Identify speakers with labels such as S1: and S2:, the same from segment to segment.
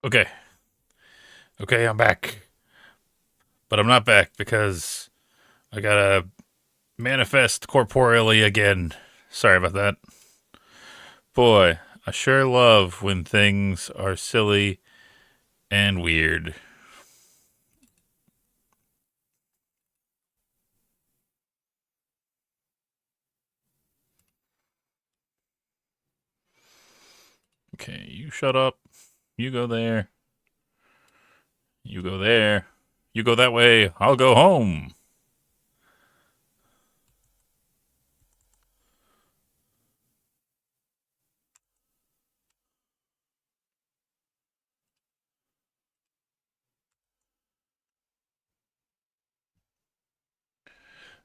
S1: Okay. Okay, I'm back. But I'm not back because I gotta manifest corporeally again. Sorry about that. Boy, I sure love when things are silly and weird. Okay, you shut up. You go there. You go there. You go that way. I'll go home.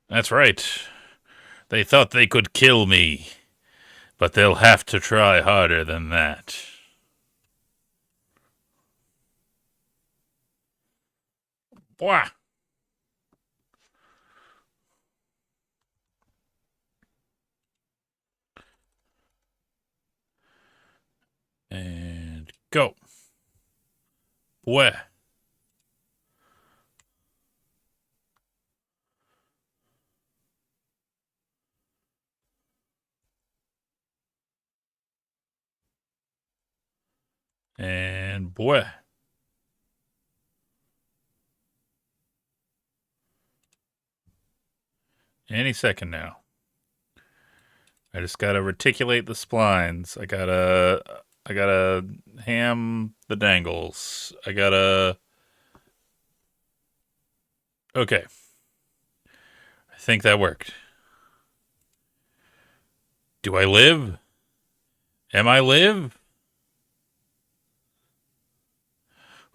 S1: That's right. They thought they could kill me, but they'll have to try harder than that. Blah. And go. Boy. And boy. Any second now. I just gotta reticulate the splines. I gotta ham the dangles. I gotta. Okay, I think that worked. Do I live? Am I live?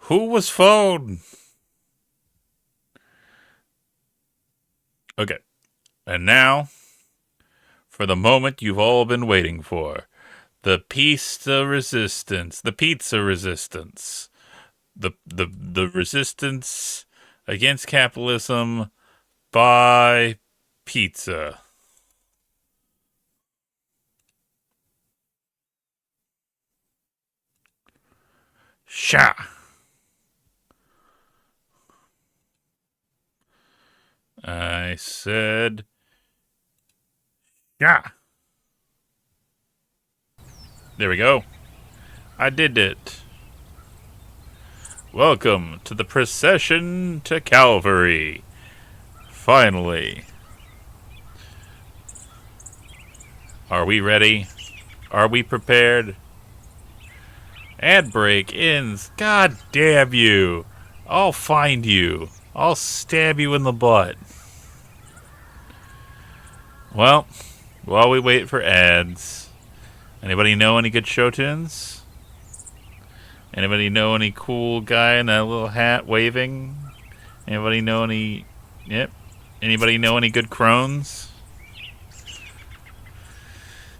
S1: Who was phone? Okay, and now for the moment you've all been waiting for. The pizza resistance. The pizza resistance. The resistance against capitalism by pizza. Sha. I said, yeah. There we go. I did it. Welcome to the procession to Calvary. Finally. Are we ready? Are we prepared? Ad break ends. God damn you. I'll find you. I'll stab you in the butt. Well, while we wait for ads, anybody know any good show tunes? Anybody know any cool guy in a little hat waving? Anybody know any? Yep. Anybody know any good crones?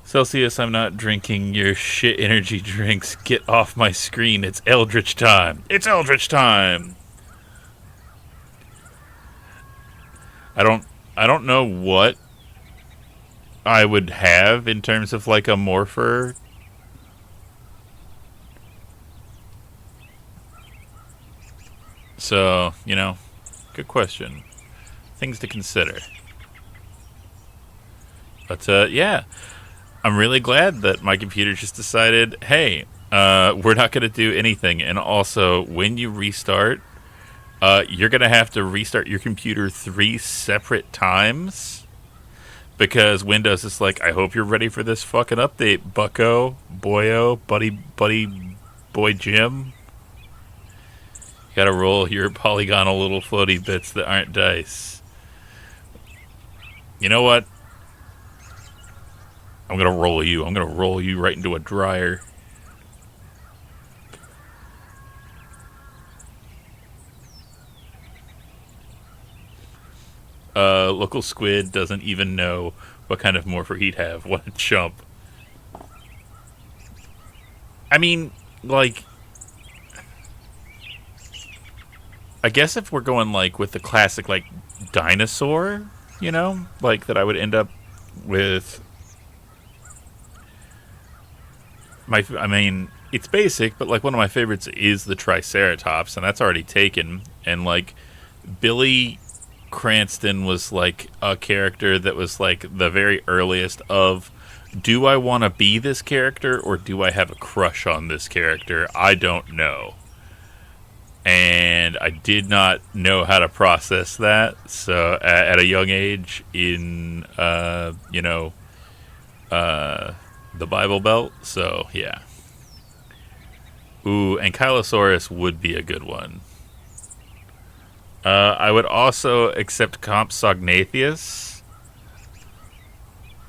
S1: Celsius, I'm not drinking your shit energy drinks. Get off my screen. It's Eldritch time. It's Eldritch time. I don't I don't know what I would have in terms of like a morpher. So, good question. Things to consider. But yeah, I'm really glad that my computer just decided, hey, we're not going to do anything. And also, when you restart, you're going to have to restart your computer 3 separate times because Windows is like, I hope you're ready for this fucking update, bucko, boyo, buddy, boy Jim. You gotta roll your polygonal little floaty bits that aren't dice. You know what? I'm gonna roll you. I'm gonna roll you right into a dryer. Local squid doesn't even know what kind of morpher he'd have. What a chump. I mean, like, I guess if we're going like with the classic like dinosaur, like that I would end up with I mean, it's basic, but like one of my favorites is the Triceratops, and that's already taken. And like Billy Cranston was like a character that was like the very earliest of, do I want to be this character or do I have a crush on this character? I don't know. And I did not know how to process that. So at a young age in, the Bible Belt. So yeah. Ooh, Ankylosaurus would be a good one. I would also accept Compsognathus,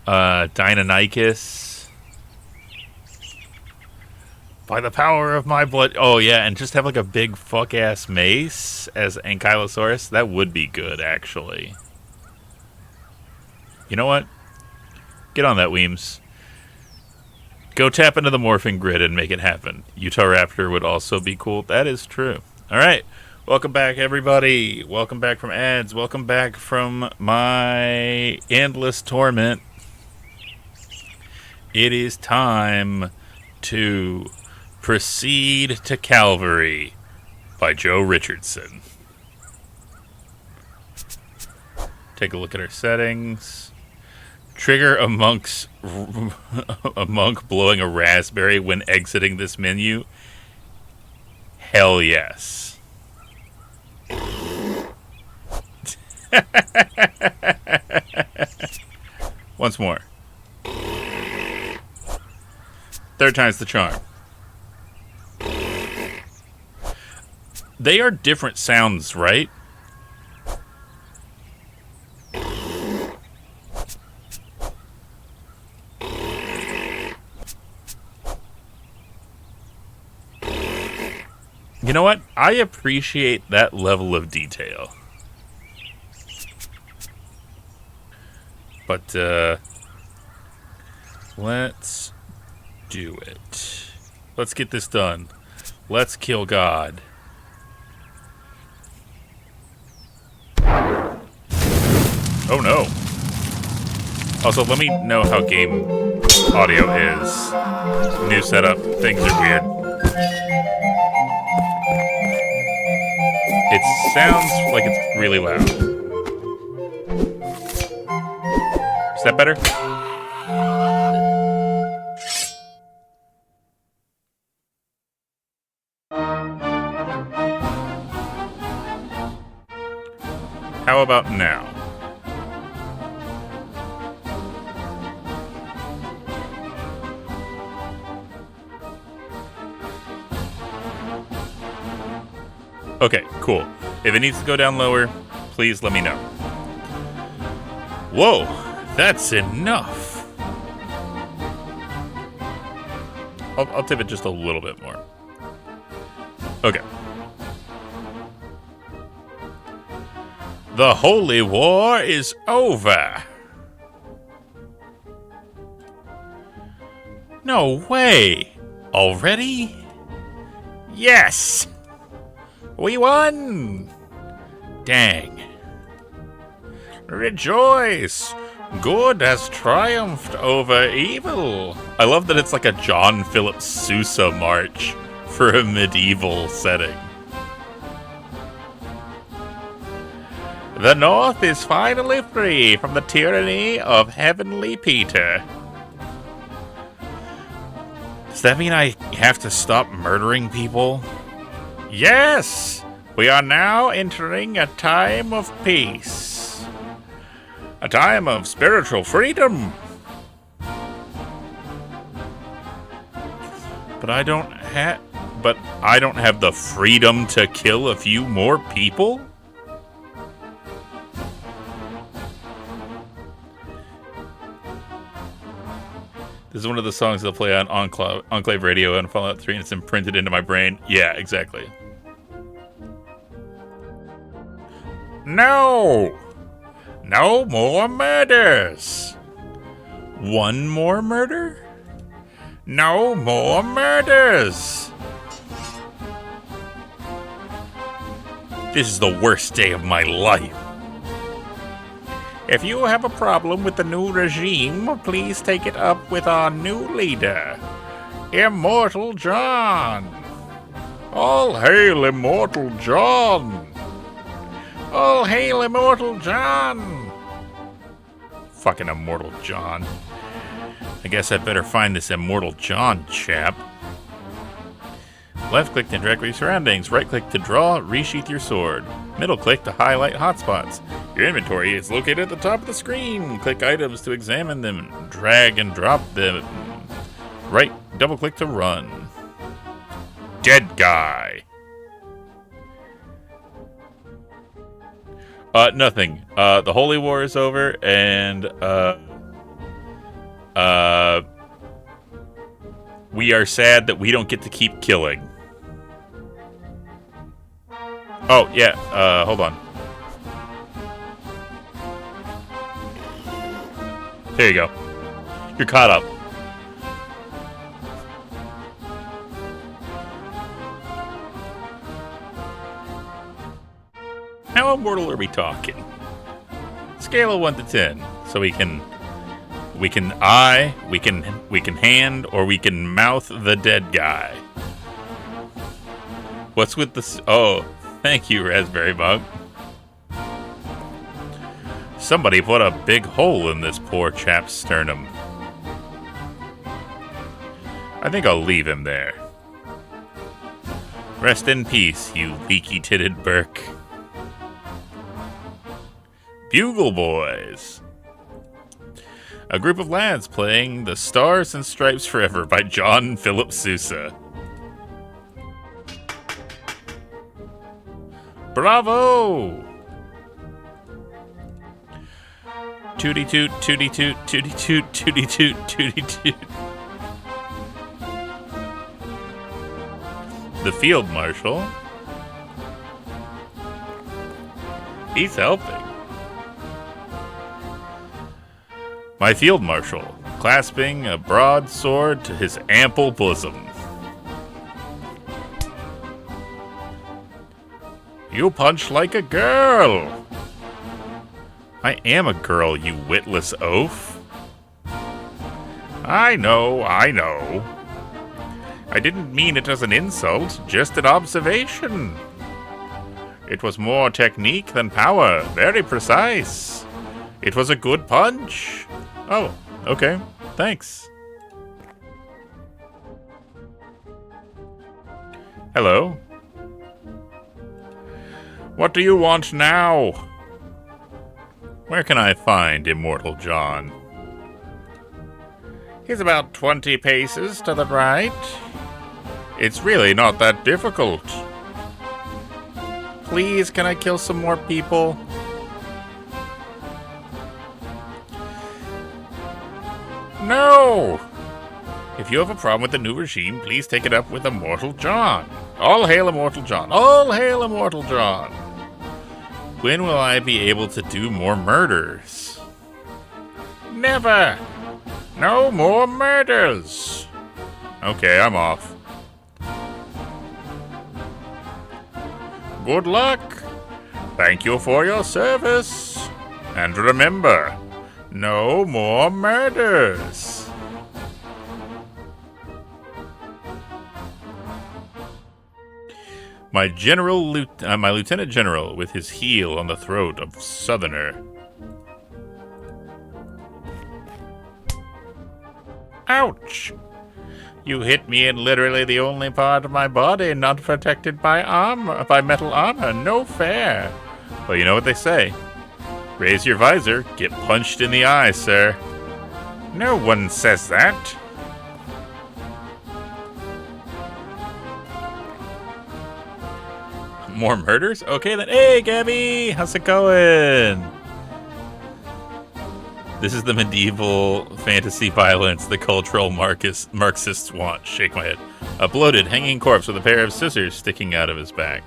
S1: Deinonychus. By the power of my blood. Oh, yeah, and just have like a big fuck-ass mace as Ankylosaurus. That would be good, actually. You know what? Get on that, Weems. Go tap into the morphing grid and make it happen. Utah Raptor would also be cool. That is true. All right. Welcome back, everybody. Welcome back from ads. Welcome back from my endless torment. It is time to Proceed to Calvary by Joe Richardson. Take a look at our settings. Trigger a monk blowing a raspberry when exiting this menu. Hell yes. Once more. Third time's the charm. They are different sounds, right? You know what? I appreciate that level of detail. But, let's do it. Let's get this done. Let's kill God. Oh no. Also, let me know how game audio is. New setup. Things are weird. It sounds like it's really loud. Is that better? How about now? Okay, cool. If it needs to go down lower, please let me know. Whoa, that's enough. I'll tip it just a little bit more. Okay. The Holy War is over. No way. Already? Yes! We won! Dang. Rejoice! Good has triumphed over evil. I love that it's like a John Philip Sousa march for a medieval setting. The North is finally free from the tyranny of Heavenly Peter. Does that mean I have to stop murdering people? Yes! We are now entering a time of peace. A time of spiritual freedom. But I don't have the freedom to kill a few more people? This is one of the songs they'll play on Enclave Radio and Fallout 3, and it's imprinted into my brain. Yeah, exactly. No! No more murders! One more murder? No more murders! This is the worst day of my life. If you have a problem with the new regime, please take it up with our new leader, Immortal John! All hail Immortal John! All hail Immortal John! Fucking Immortal John. I guess I'd better find this Immortal John chap. Left click to interact with your surroundings. Right click to draw, resheath your sword. Middle click to highlight hotspots. Your inventory is located at the top of the screen. Click items to examine them. Drag and drop them. Right, double click to run. Dead guy. Nothing. The Holy War is over, and we are sad that we don't get to keep killing. Oh, yeah, hold on. There you go. You're caught up. How immortal are we talking? Scale of 1 to 10. So we can hand, or we can mouth the dead guy. What's with this? Oh, thank you, Raspberry Bug. Somebody put a big hole in this poor chap's sternum. I think I'll leave him there. Rest in peace, you leaky-titted Burke. Bugle Boys. A group of lads playing The Stars and Stripes Forever by John Philip Sousa. Bravo! Tootie toot, tootie toot, tootie toot, tootie toot, tootie toot. The Field Marshal. He's helping. My Field Marshal, clasping a broadsword to his ample bosom. You punch like a girl. I am a girl, you witless oaf. I know, I know. I didn't mean it as an insult, just an observation. It was more technique than power, very precise. It was a good punch. Oh, okay, thanks. Hello? What do you want now? Where can I find Immortal John? He's about 20 paces to the right. It's really not that difficult. Please, can I kill some more people? No! If you have a problem with the new regime, please take it up with Immortal John. All hail Immortal John. All hail Immortal John. When will I be able to do more murders? Never! No more murders! Okay, I'm off. Good luck! Thank you for your service! And remember, no more murders! My Lieutenant General with his heel on the throat of Southerner. Ouch! You hit me in literally the only part of my body not protected by metal armor. No fair. Well, you know what they say. Raise your visor, get punched in the eye, sir. No one says that. More murders? Okay then. Hey, Gabby! How's it going? This is the medieval fantasy violence the cultural Marxists want. Shake my head. A bloated, hanging corpse with a pair of scissors sticking out of his back.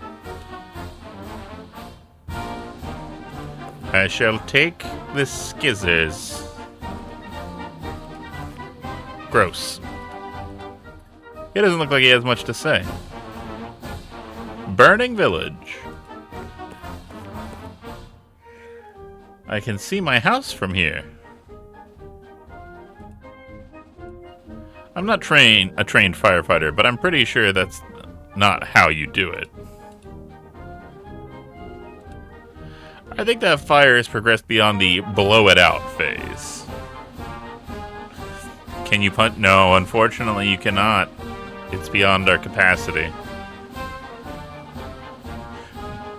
S1: I shall take the skizzers. Gross. He doesn't look like he has much to say. Burning village. I can see my house from here. I'm not a trained firefighter, but I'm pretty sure that's not how you do it. I think that fire has progressed beyond the blow it out phase. Can you punch? No, unfortunately you cannot. It's beyond our capacity.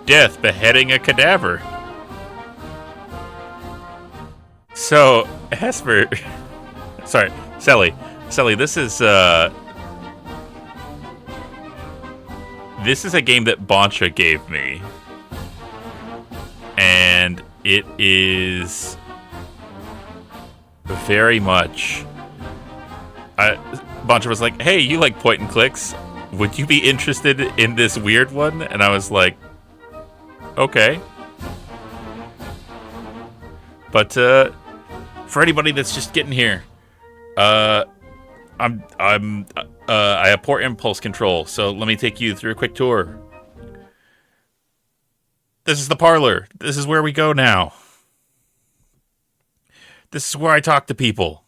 S1: Death beheading a cadaver. So, Esper... Sorry, Selly. Selly, this is a game that Boncha gave me. And it is very much... Boncha was like, hey, you like point and clicks. Would you be interested in this weird one? And I was like, okay. But for anybody that's just getting here, I have poor impulse control, so let me take you through a quick tour. This is the parlor. This is where we go now. This is where I talk to people.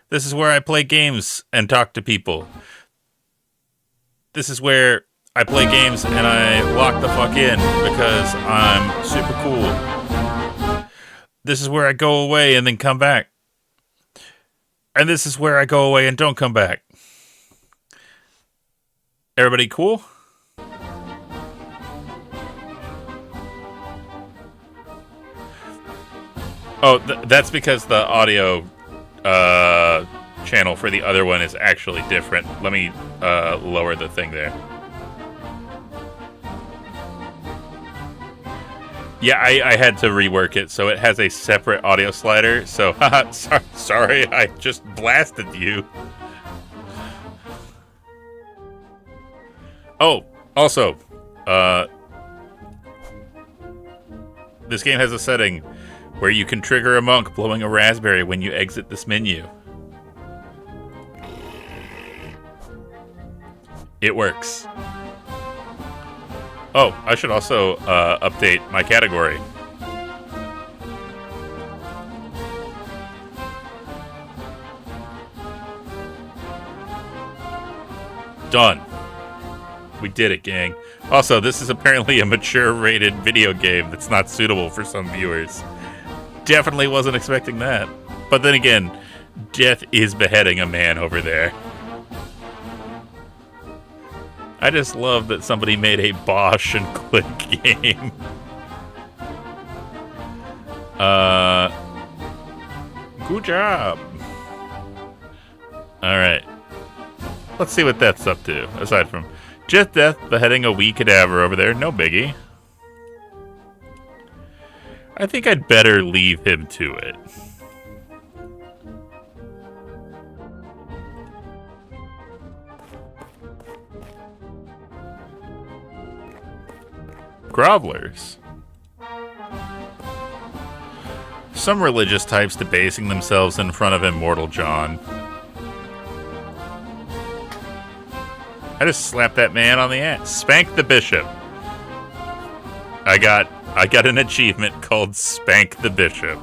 S1: This is where I play games and talk to people. This is where I play games and I lock the fuck in because I'm super cool. This is where I go away and then come back. And this is where I go away and don't come back. Everybody cool? Oh, that's because the audio channel for the other one is actually different. Let me lower the thing there. Yeah, I had to rework it, so it has a separate audio slider. So, sorry, I just blasted you. Oh, also, this game has a setting where you can trigger a monk blowing a raspberry when you exit this menu. It works. Oh, I should also update my category. Done. We did it, gang. Also, this is apparently a mature-rated video game that's not suitable for some viewers. Definitely wasn't expecting that. But then again, death is beheading a man over there. I just love that somebody made a Bosch and Click game. Good job. Alright. Let's see what that's up to, aside from just death beheading a wee cadaver over there. No biggie. I think I'd better leave him to it. Grovelers. Some religious types debasing themselves in front of Immortal John. I just slapped that man on the ass. Spank the bishop. I got an achievement called Spank the Bishop.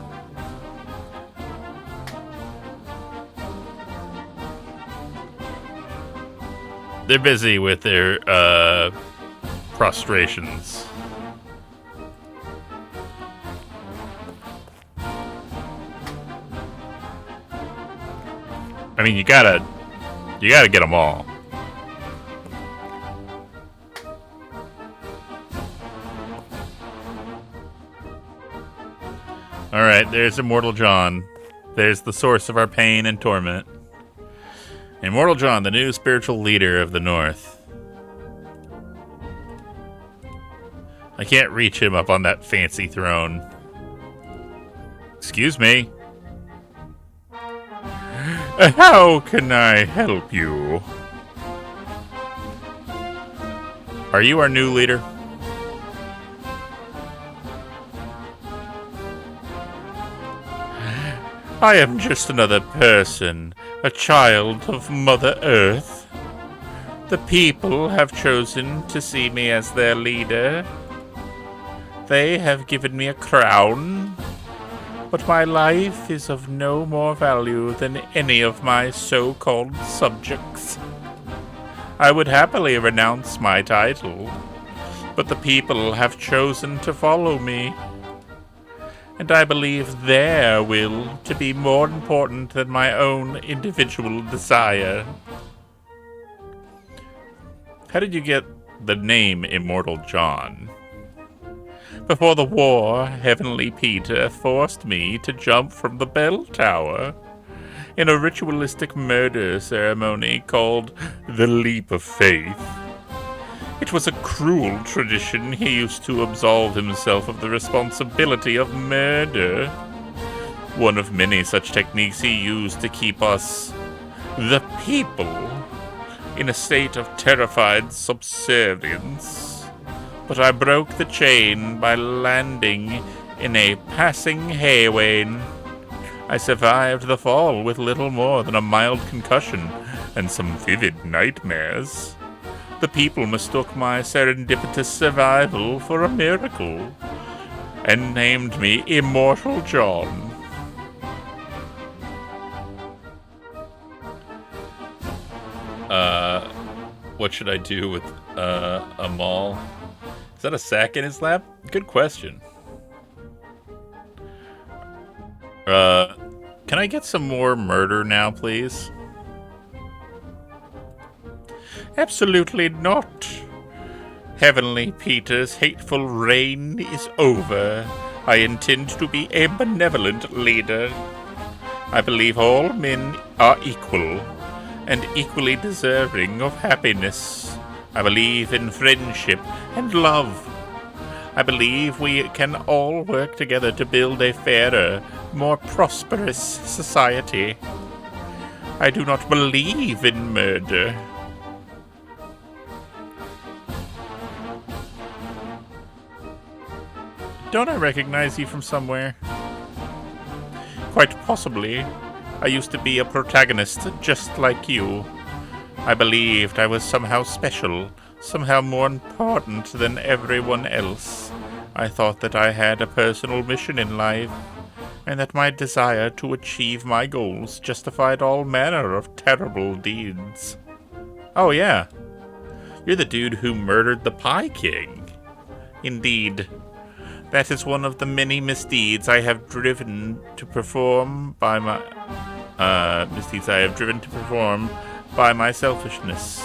S1: They're busy with their prostrations. I mean, you gotta get them all. Alright, there's Immortal John. There's the source of our pain and torment. Immortal John, the new spiritual leader of the North. I can't reach him up on that fancy throne. Excuse me. How can I help you? Are you our new leader? I am just another person, a child of Mother Earth. The people have chosen to see me as their leader. They have given me a crown, but my life is of no more value than any of my so-called subjects. I would happily renounce my title, but the people have chosen to follow me, and I believe their will to be more important than my own individual desire. How did you get the name Immortal John? Before the war, Heavenly Peter forced me to jump from the bell tower in a ritualistic murder ceremony called the Leap of Faith. It was a cruel tradition. He used to absolve himself of the responsibility of murder. One of many such techniques he used to keep us, the people, in a state of terrified subservience. But I broke the chain by landing in a passing hay wain. I survived the fall with little more than a mild concussion and some vivid nightmares. The people mistook my serendipitous survival for a miracle and named me Immortal John. What should I do with a mall? Is that a sack in his lap? Good question. Can I get some more murder now, please? Absolutely not. Heavenly Peter's hateful reign is over. I intend to be a benevolent leader. I believe all men are equal and equally deserving of happiness. I believe in friendship and love. I believe we can all work together to build a fairer, more prosperous society. I do not believe in murder. Don't I recognize you from somewhere? Quite possibly. I used to be a protagonist just like you. I believed I was somehow special, somehow more important than everyone else. I thought that I had a personal mission in life, and that my desire to achieve my goals justified all manner of terrible deeds. Oh yeah, you're the dude who murdered the Pie King. Indeed. That is one of the many misdeeds I have driven to perform by my selfishness.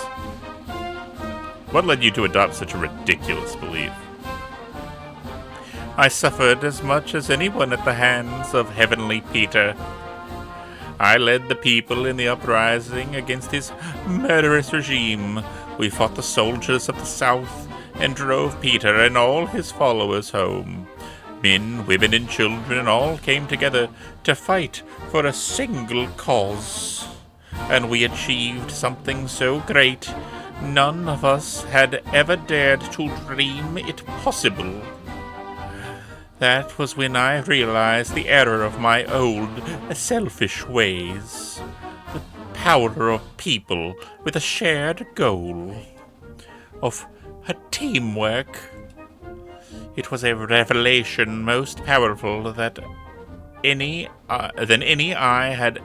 S1: What led you to adopt such a ridiculous belief? I suffered as much as anyone at the hands of Heavenly Peter. I led the people in the uprising against his murderous regime. We fought the soldiers of the South and drove Peter and all his followers home. Men, women, and children all came together to fight for a single cause. And we achieved something so great, none of us had ever dared to dream it possible. That was when I realized the error of my old, selfish ways. The power of people with a shared goal. Of a teamwork. It was a revelation most powerful than any eye had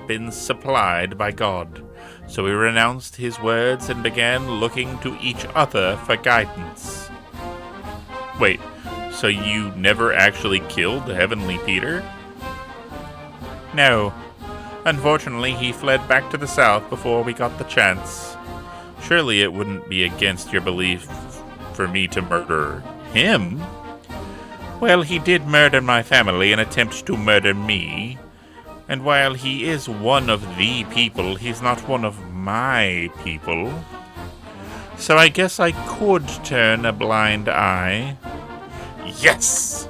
S1: been supplied by God. So we renounced his words and began looking to each other for guidance. Wait, so you never actually killed Heavenly Peter? No. Unfortunately, he fled back to the south before we got the chance. Surely it wouldn't be against your belief for me to murder him? Well, he did murder my family in an attempt to murder me. And while he is one of the people, he's not one of my people. So I guess I could turn a blind eye. Yes!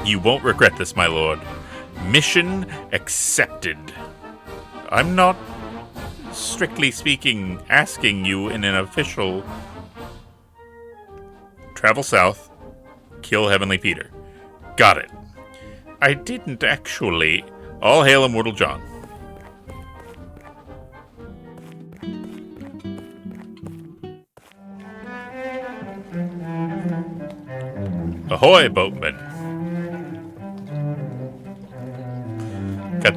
S1: You won't regret this, my lord. Mission accepted. I'm not, strictly speaking, asking you in an official... Travel south, kill Heavenly Peter. Got it. I didn't actually. All hail Immortal John. Ahoy, boatman. Got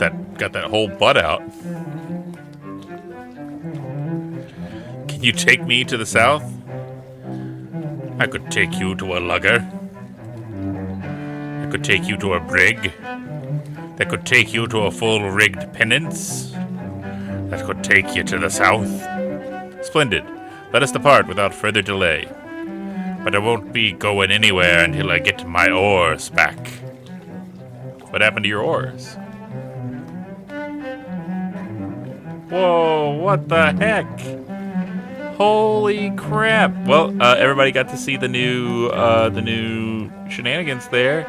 S1: that whole butt out. Can you take me to the south? I could take you to a lugger. I could take you to a brig. That could take you to a full-rigged pinnace. That could take you to the south. Splendid. Let us depart without further delay. But I won't be going anywhere until I get my oars back. What happened to your oars? Whoa, what the heck? Holy crap. Well, everybody got to see the new shenanigans there.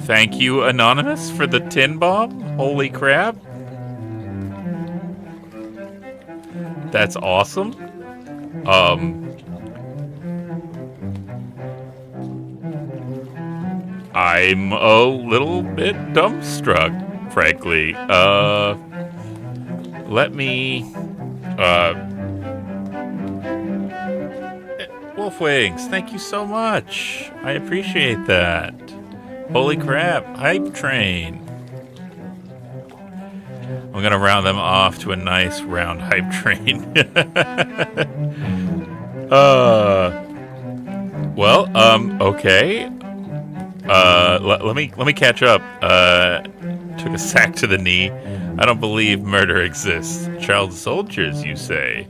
S1: Thank you, Anonymous, for the tin bomb. Holy crap. That's awesome. I'm a little bit dumbstruck, frankly. Let me, Wolf Wings, thank you so much. I appreciate that. Holy crap, hype train. I'm gonna round them off to a nice round hype train. Okay. Let me catch up. Took a sack to the knee. I don't believe murder exists. Child soldiers, you say?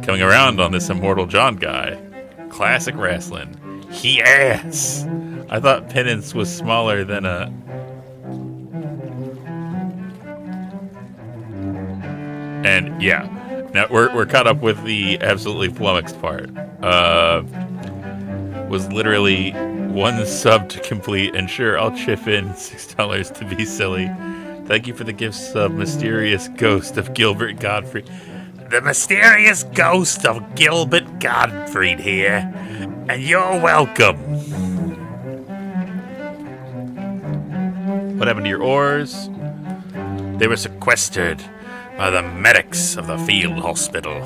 S1: Coming around on this Immortal John guy. Classic wrestling. Yes! I thought penance was smaller than a... And yeah, now we're caught up with the absolutely flummoxed part. Was literally one sub to complete, and sure, I'll chip in $6 to be silly. Thank you for the gifts of Mysterious Ghost of Gilbert Gottfried. The Mysterious Ghost of Gilbert Gottfried here, and you're welcome. What happened to your oars? They were sequestered by the medics of the field hospital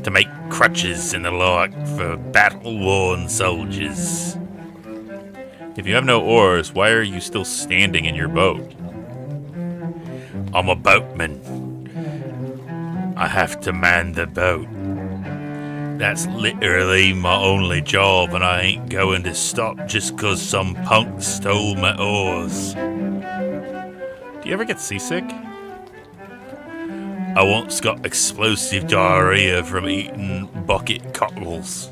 S1: to make crutches in the lock for battle-worn soldiers. If you have no oars, why are you still standing in your boat? I'm a boatman. I have to man the boat. That's literally my only job, and I ain't going to stop just 'cause some punk stole my oars. Do you ever get seasick? I once got explosive diarrhea from eating bucket cockles.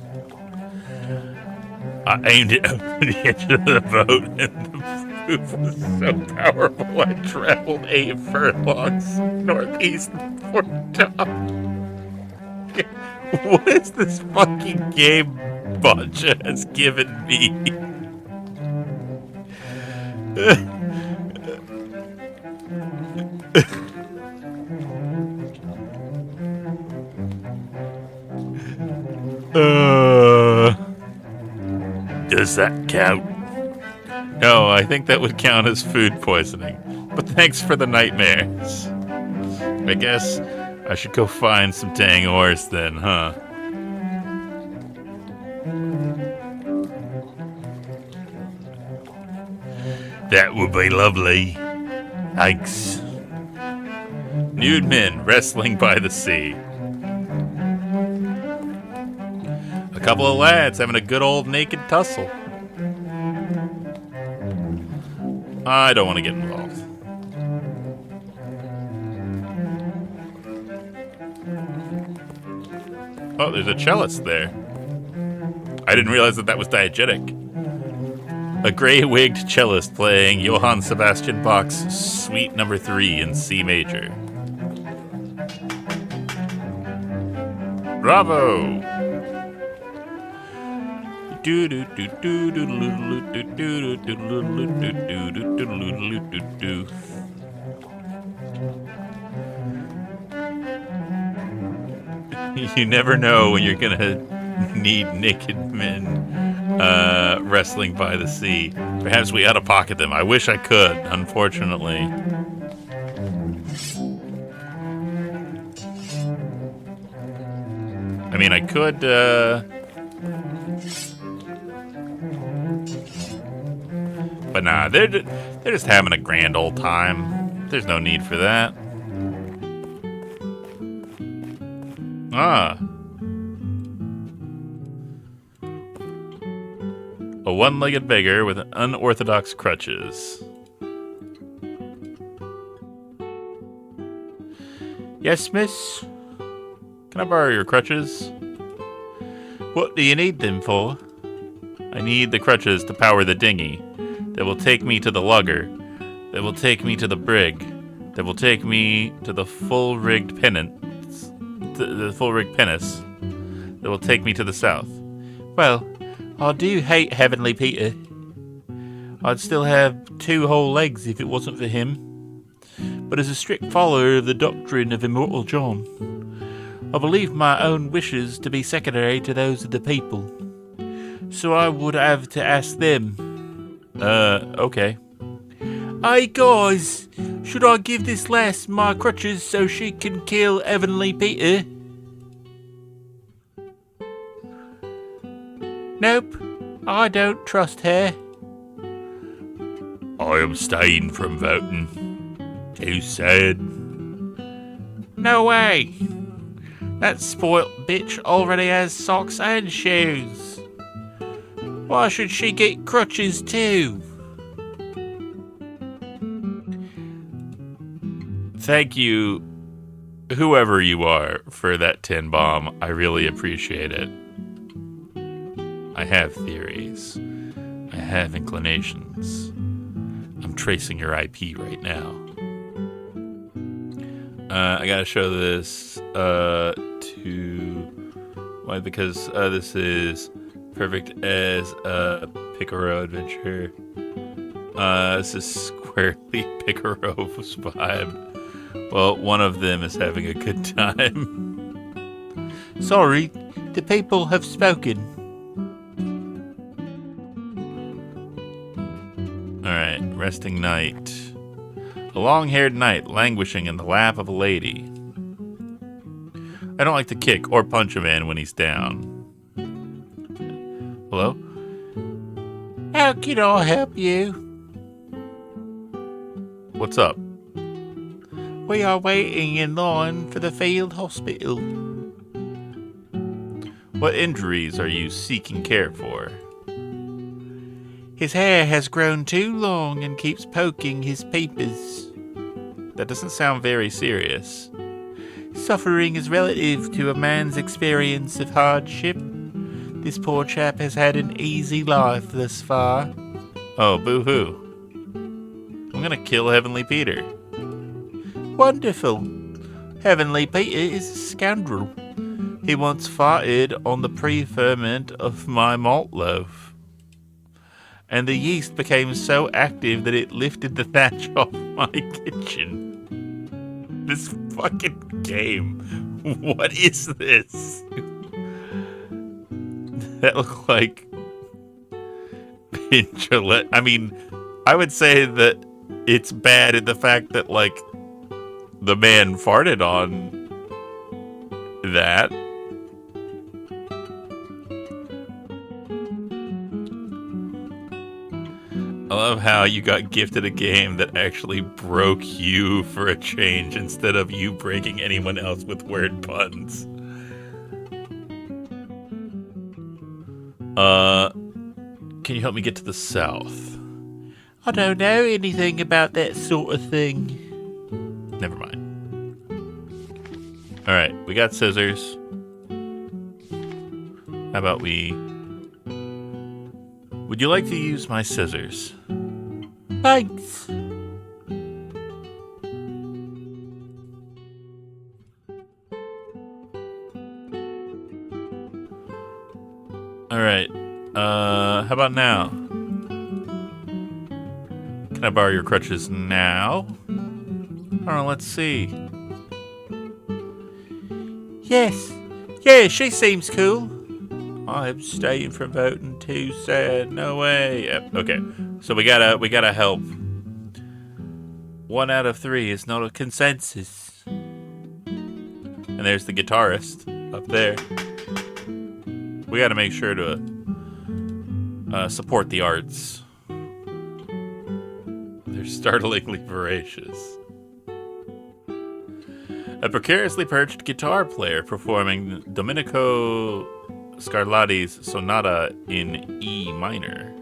S1: I aimed it over the edge of the boat, and the proof was so powerful I traveled 8 furlongs northeast before dawn. What is this fucking game Boncha has given me? Does that count? No, I think that would count as food poisoning. But thanks for the nightmares. I guess I should go find some dang oars then, huh? That would be lovely. Thanks. Nude men wrestling by the sea. A couple of lads having a good old naked tussle. I don't want to get involved. Oh, there's a cellist there. I didn't realize that was diegetic. A gray-wigged cellist playing Johann Sebastian Bach's Suite No. 3 in C major. Bravo! You never know when you're gonna need naked men wrestling by the sea. Perhaps we ought to pocket them. I wish I could, unfortunately. I mean, I could But nah, they're just having a grand old time. There's no need for that. Ah. A one-legged beggar with unorthodox crutches. Yes, miss? Can I borrow your crutches? What do you need them for? I need the crutches to power the dinghy. That will take me to the lugger. That will take me to the brig. That will take me to the full-rigged pinnace. The full-rigged pinnace. That will take me to the south. Well, I do hate Heavenly Peter. I'd still have 2 whole legs if it wasn't for him. But as a strict follower of the doctrine of Immortal John, I believe my own wishes to be secondary to those of the people. So I would have to ask them. Okay. Hey guys, should I give this lass my crutches so she can kill Heavenly Peter? Nope, I don't trust her. I abstain from voting. Too sad. No way. That spoilt bitch already has socks and shoes. Why should she get crutches too? Thank you, whoever you are, for that 10 bomb. I really appreciate it. I have theories. I have inclinations. I'm tracing your IP right now. I gotta show this why? Because this is perfect as a Picaro adventure. This is squarely Picaro's vibe. Well, one of them is having a good time. Sorry, the people have spoken. Alright, resting knight. A long-haired knight languishing in the lap of a lady. I don't like to kick or punch a man when he's down. Hello? How can I help you? What's up? We are waiting in line for the field hospital. What injuries are you seeking care for? His hair has grown too long and keeps poking his peepers. That doesn't sound very serious. Suffering is relative to a man's experience of hardship. This poor chap has had an easy life thus far. Oh, boo-hoo. I'm gonna kill Heavenly Peter. Wonderful. Heavenly Peter is a scoundrel. He once farted on the pre-ferment of my malt loaf. And the yeast became so active that it lifted the thatch off my kitchen. This fucking game. What is this? That looked like Gillette. I mean, I would say that it's bad in the fact that, like, the man farted on that. I love how you got gifted a game that actually broke you for a change instead of you breaking anyone else with word puns. Can you help me get to the south? I don't know anything about that sort of thing. Never mind. Alright, we got scissors. How about we... Would you like to use my scissors? Thanks. Alright, how about now? Can I borrow your crutches now? Oh, let's see. Yes. Yeah, she seems cool. I abstain from voting. Too sad. No way. Yep. Okay. So we gotta help. 1 out of 3 is not a consensus. And there's the guitarist up there. We gotta make sure to support the arts. are startlingly voracious. A precariously perched guitar player performing Domenico Scarlatti's sonata in E minor.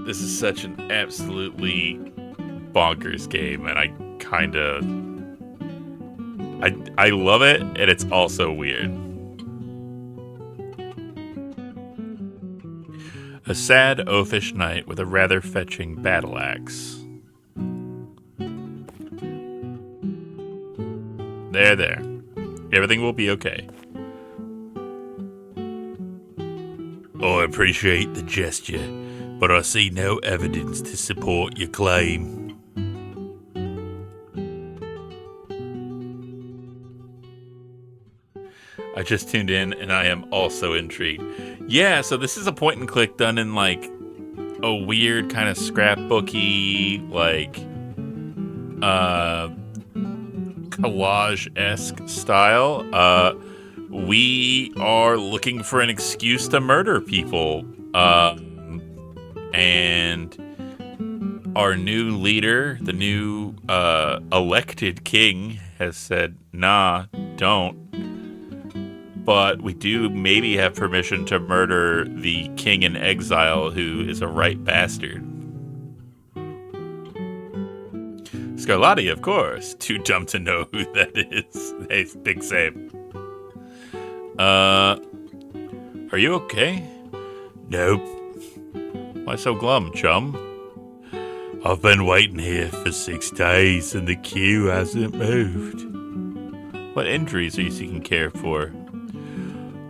S1: This is such an absolutely bonkers game, and I love it, and it's also weird. A sad, oafish knight with a rather fetching battle axe. There. Everything will be okay. I appreciate the gesture, but I see no evidence to support your claim. I just tuned in, and I am also intrigued. Yeah, so this is a point and click done in like a weird kind of scrapbooky, like collage-esque style. We are looking for an excuse to murder people, and our new leader, the new elected king, has said, "Nah, don't." But we do maybe have permission to murder the king in exile, who is a right bastard. Scarlatti, of course. Too dumb to know who that is. Hey, big same. Are you okay? Nope. Why so glum, chum? I've been waiting here for 6 days and the queue hasn't moved. What injuries are you seeking care for?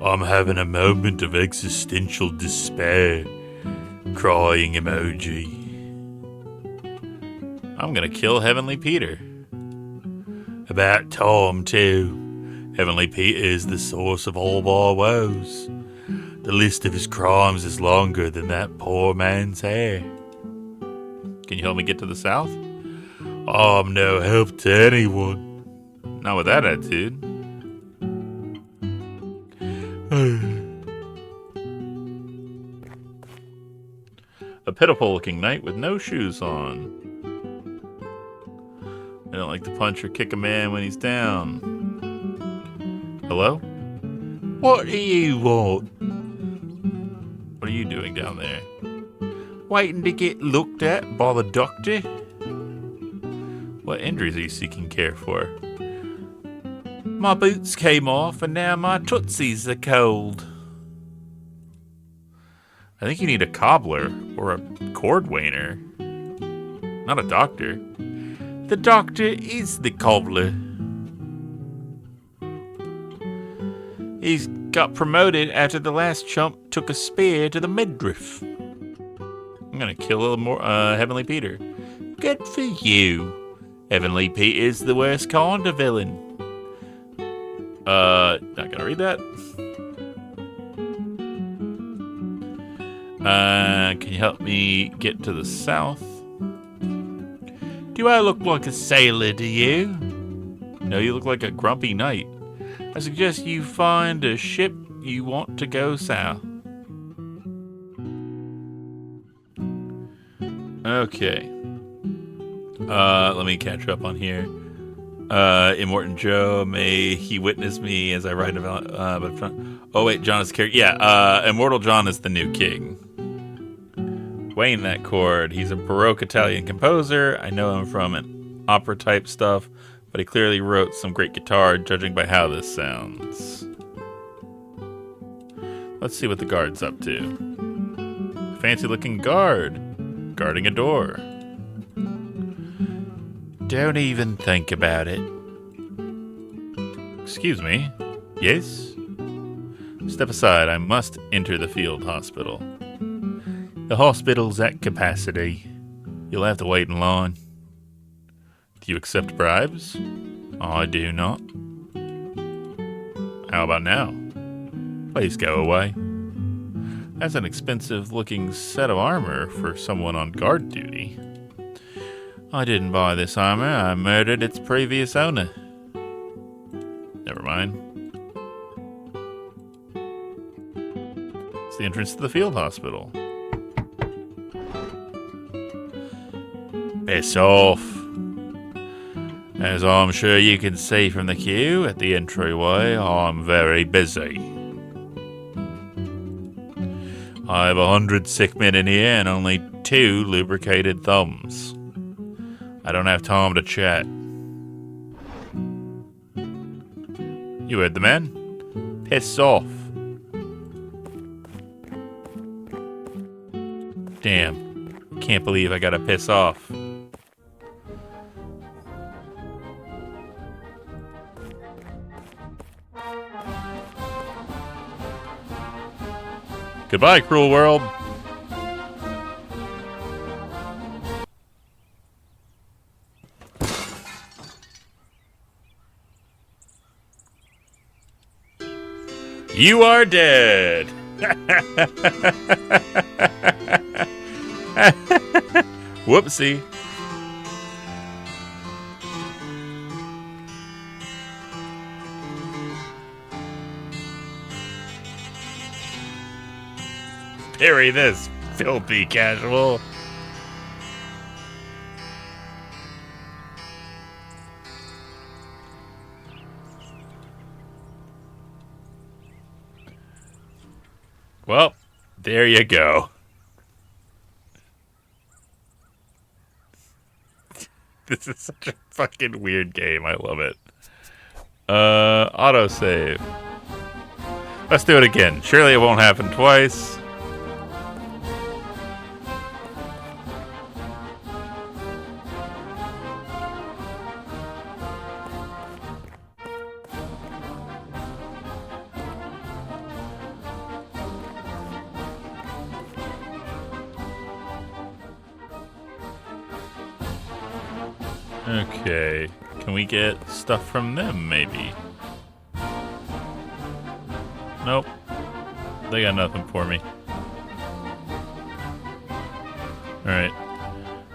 S1: I'm having a moment of existential despair. Crying emoji. I'm gonna kill Heavenly Peter. About time, too. Heavenly Peter is the source of all my woes. The list of his crimes is longer than that poor man's hair. Can you help me get to the south? I'm no help to anyone. Not with that attitude. A pitiful-looking knight with no shoes on. I don't like to punch or kick a man when he's down. Hello? What do you want? What are you doing down there? Waiting to get looked at by the doctor? What injuries are you seeking care for? My boots came off and now my tootsies are cold. I think you need a cobbler or a cordwainer. Not a doctor. The doctor is the cobbler. He's got promoted after the last chump took a spear to the midriff. I'm gonna kill a little more Heavenly Peter. Good for you. Heavenly Peter's the worst kind of villain. Not gonna read that. Can you help me get to the south? Do I look like a sailor to you? No, you look like a grumpy knight. I suggest you find a ship you want to go south. Okay. Let me catch up on here. Immortan Joe, may he witness me as I ride about. Oh wait, John is the character. Yeah, Immortal John is the new king. Wayne that chord. He's a Baroque Italian composer. I know him from an opera type stuff, but he clearly wrote some great guitar, judging by how this sounds. Let's see what the guard's up to. Fancy looking guard, guarding a door. Don't even think about it. Excuse me. Yes? Step aside. I must enter the field hospital. The hospital's at capacity. You'll have to wait in line. Do you accept bribes? I do not. How about now? Please go away. That's an expensive-looking set of armor for someone on guard duty. I didn't buy this armor. I murdered its previous owner. Never mind. It's the entrance to the field hospital. Piss off. As I'm sure you can see from the queue at the entryway, I'm very busy. I have 100 sick men in here and only 2 lubricated thumbs. I don't have time to chat. You heard the man. Piss off. Damn. Can't believe I gotta piss off. Goodbye, cruel world. You are dead. Whoopsie. Parry this, filthy casual. Well, there you go. This is such a fucking weird game. I love it. Autosave. Let's do it again. Surely it won't happen twice. Okay, can we get stuff from them, maybe? Nope. They got nothing for me. Alright.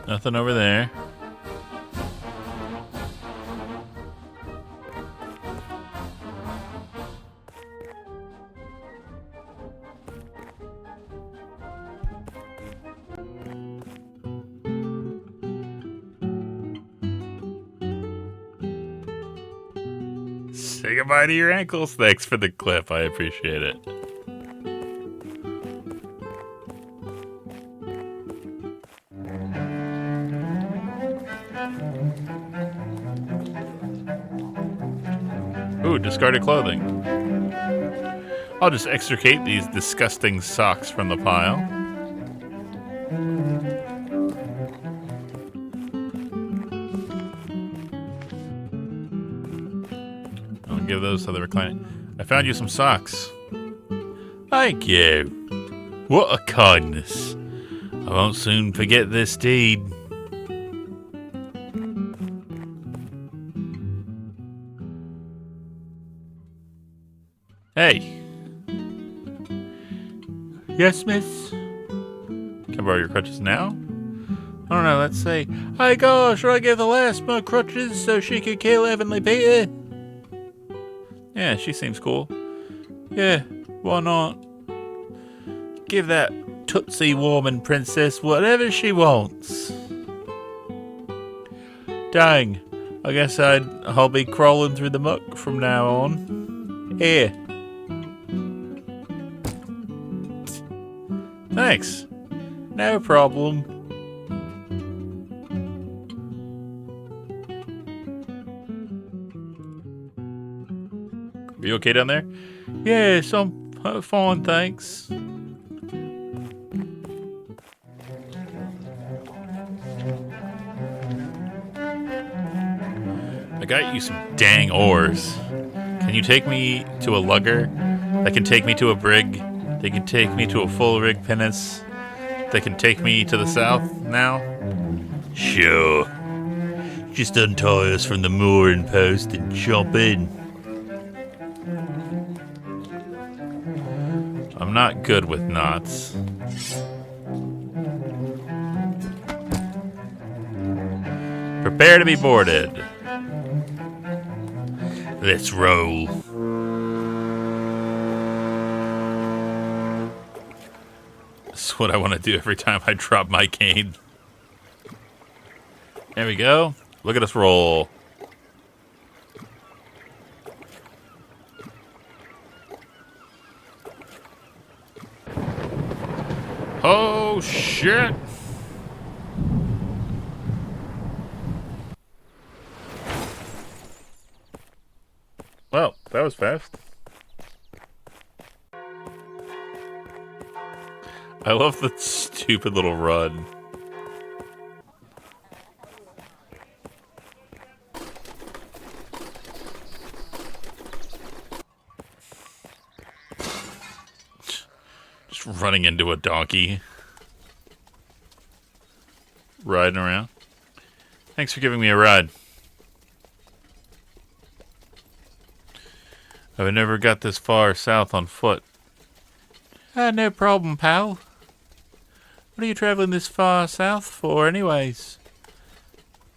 S1: Nothing over there. Say goodbye to your ankles. Thanks for the clip. I appreciate it. Ooh, discarded clothing. I'll just extricate these disgusting socks from the pile. Give those to the recliner. I found you some socks. Thank you. What a kindness. I won't soon forget this deed. Hey. Yes, miss? Can I borrow your crutches now? I don't know, let's say, hey gosh, should I give the last my crutches so she could kill Heavenly Peter? Yeah, she seems cool. Yeah, why not? Give that Tootsie Woman princess whatever she wants. Dang, I guess I'll be crawling through the muck from now on. Here. Thanks. No problem. Are you okay down there? Yes, I'm fine, thanks. I got you some dang oars. Can you take me to a lugger? That can take me to a brig. They can take me to a full rig pinnace. They can take me to the south now? Sure. Just untie us from the mooring post and jump in. I'm not good with knots. Prepare to be boarded. Let's roll. That's what I want to do every time I drop my cane. There we go. Look at us roll. Oh, shit. Well, that was fast. I love the stupid little run. Just running into a donkey. Riding around. Thanks for giving me a ride. I've never got this far south on foot. No problem, pal. What are you traveling this far south for, anyways?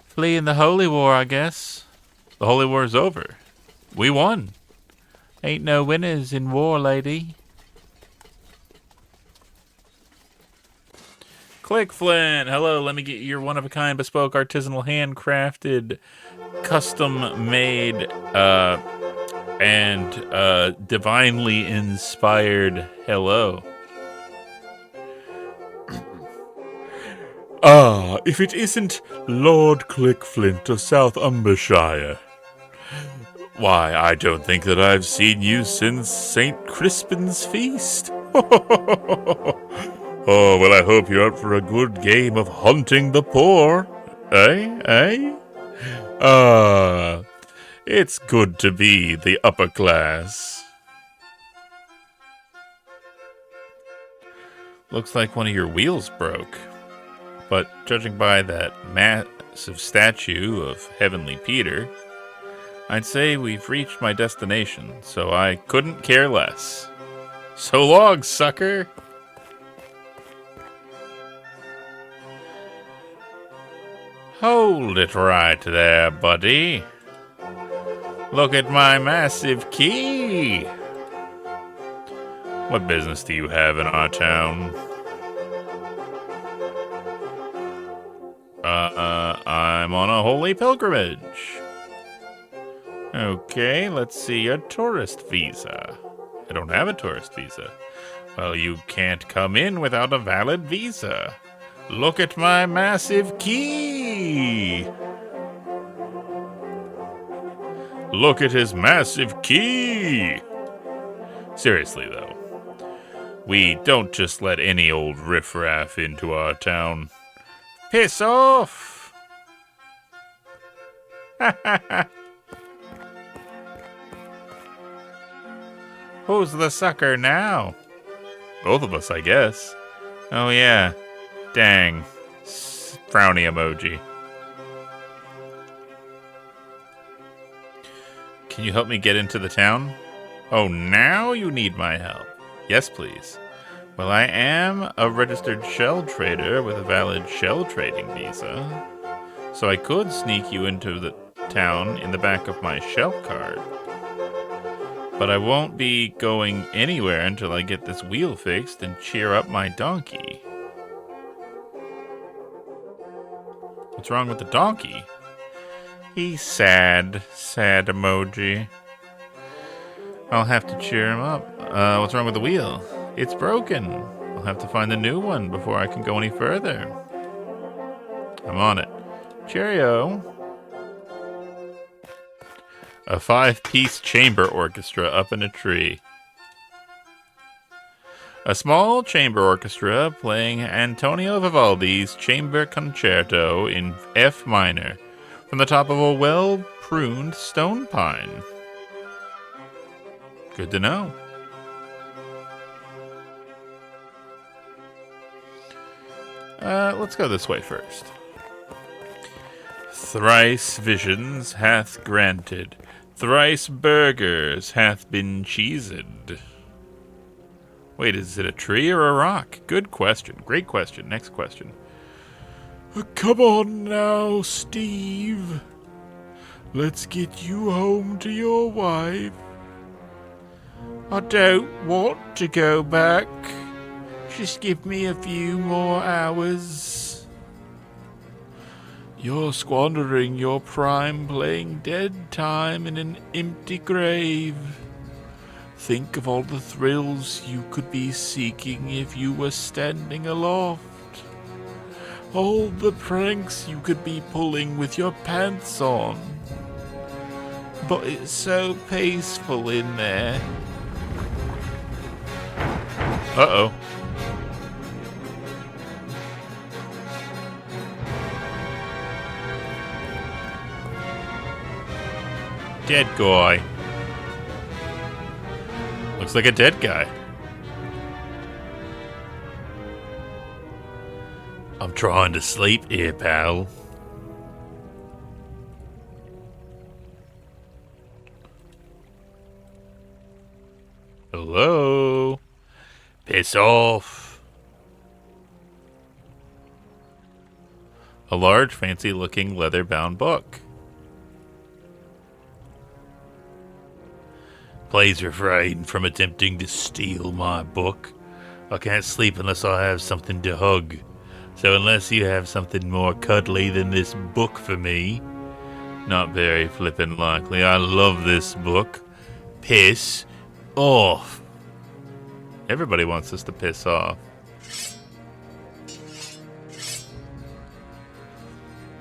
S1: Fleeing the Holy War, I guess. The Holy War's over. We won. Ain't no winners in war, lady. Click Flint. Hello, let me get your one-of-a-kind, bespoke, artisanal, handcrafted, custom-made, and divinely inspired hello. If it isn't Lord Clickflint of South Umbershire. Why, I don't think that I've seen you since St. Crispin's feast. Oh, well, I hope you're up for a good game of hunting the poor. Eh? It's good to be the upper class. Looks like one of your wheels broke. But judging by that massive statue of Heavenly Peter, I'd say we've reached my destination, so I couldn't care less. So long, sucker! Hold it right there, buddy. Look at my massive key. What business do you have in our town? I'm on a holy pilgrimage. Okay, let's see your tourist visa. I don't have a tourist visa. Well, you can't come in without a valid visa. Look at my massive key. Look at his massive key. Seriously, though, we don't just let any old riffraff into our town. Piss off! Who's the sucker now? Both of us, I guess. Oh, yeah. Dang. Frowny emoji. Can you help me get into the town? Oh, now you need my help. Yes, please. Well, I am a registered shell trader with a valid shell trading visa, so I could sneak you into the town in the back of my shell cart. But I won't be going anywhere until I get this wheel fixed and cheer up my donkey. What's wrong with the donkey? He's sad. Sad emoji. I'll have to cheer him up. What's wrong with the wheel? It's broken. I'll have to find a new one before I can go any further. I'm on it. Cheerio. A 5-piece chamber orchestra up in a tree. A small chamber orchestra playing Antonio Vivaldi's Chamber Concerto in F minor from the top of a well-pruned stone pine. Good to know. Let's go this way first. Thrice visions hath granted, thrice burgers hath been cheesed. Wait, is it a tree or a rock? Good question. Great question. Next question. Come on now, Steve. Let's get you home to your wife. I don't want to go back. Just give me a few more hours. You're squandering your prime playing dead time in an empty grave. Think of all the thrills you could be seeking if you were standing aloft. All the pranks you could be pulling with your pants on. But it's so peaceful in there. Uh-oh. Dead guy. Looks like a dead guy. I'm trying to sleep here, pal. Hello? Piss off. A large, fancy-looking, leather-bound book. Please refrain from attempting to steal my book. I can't sleep unless I have something to hug. So unless you have something more cuddly than this book for me, not very flippin' likely. I love this book. Piss off. Everybody wants us to piss off.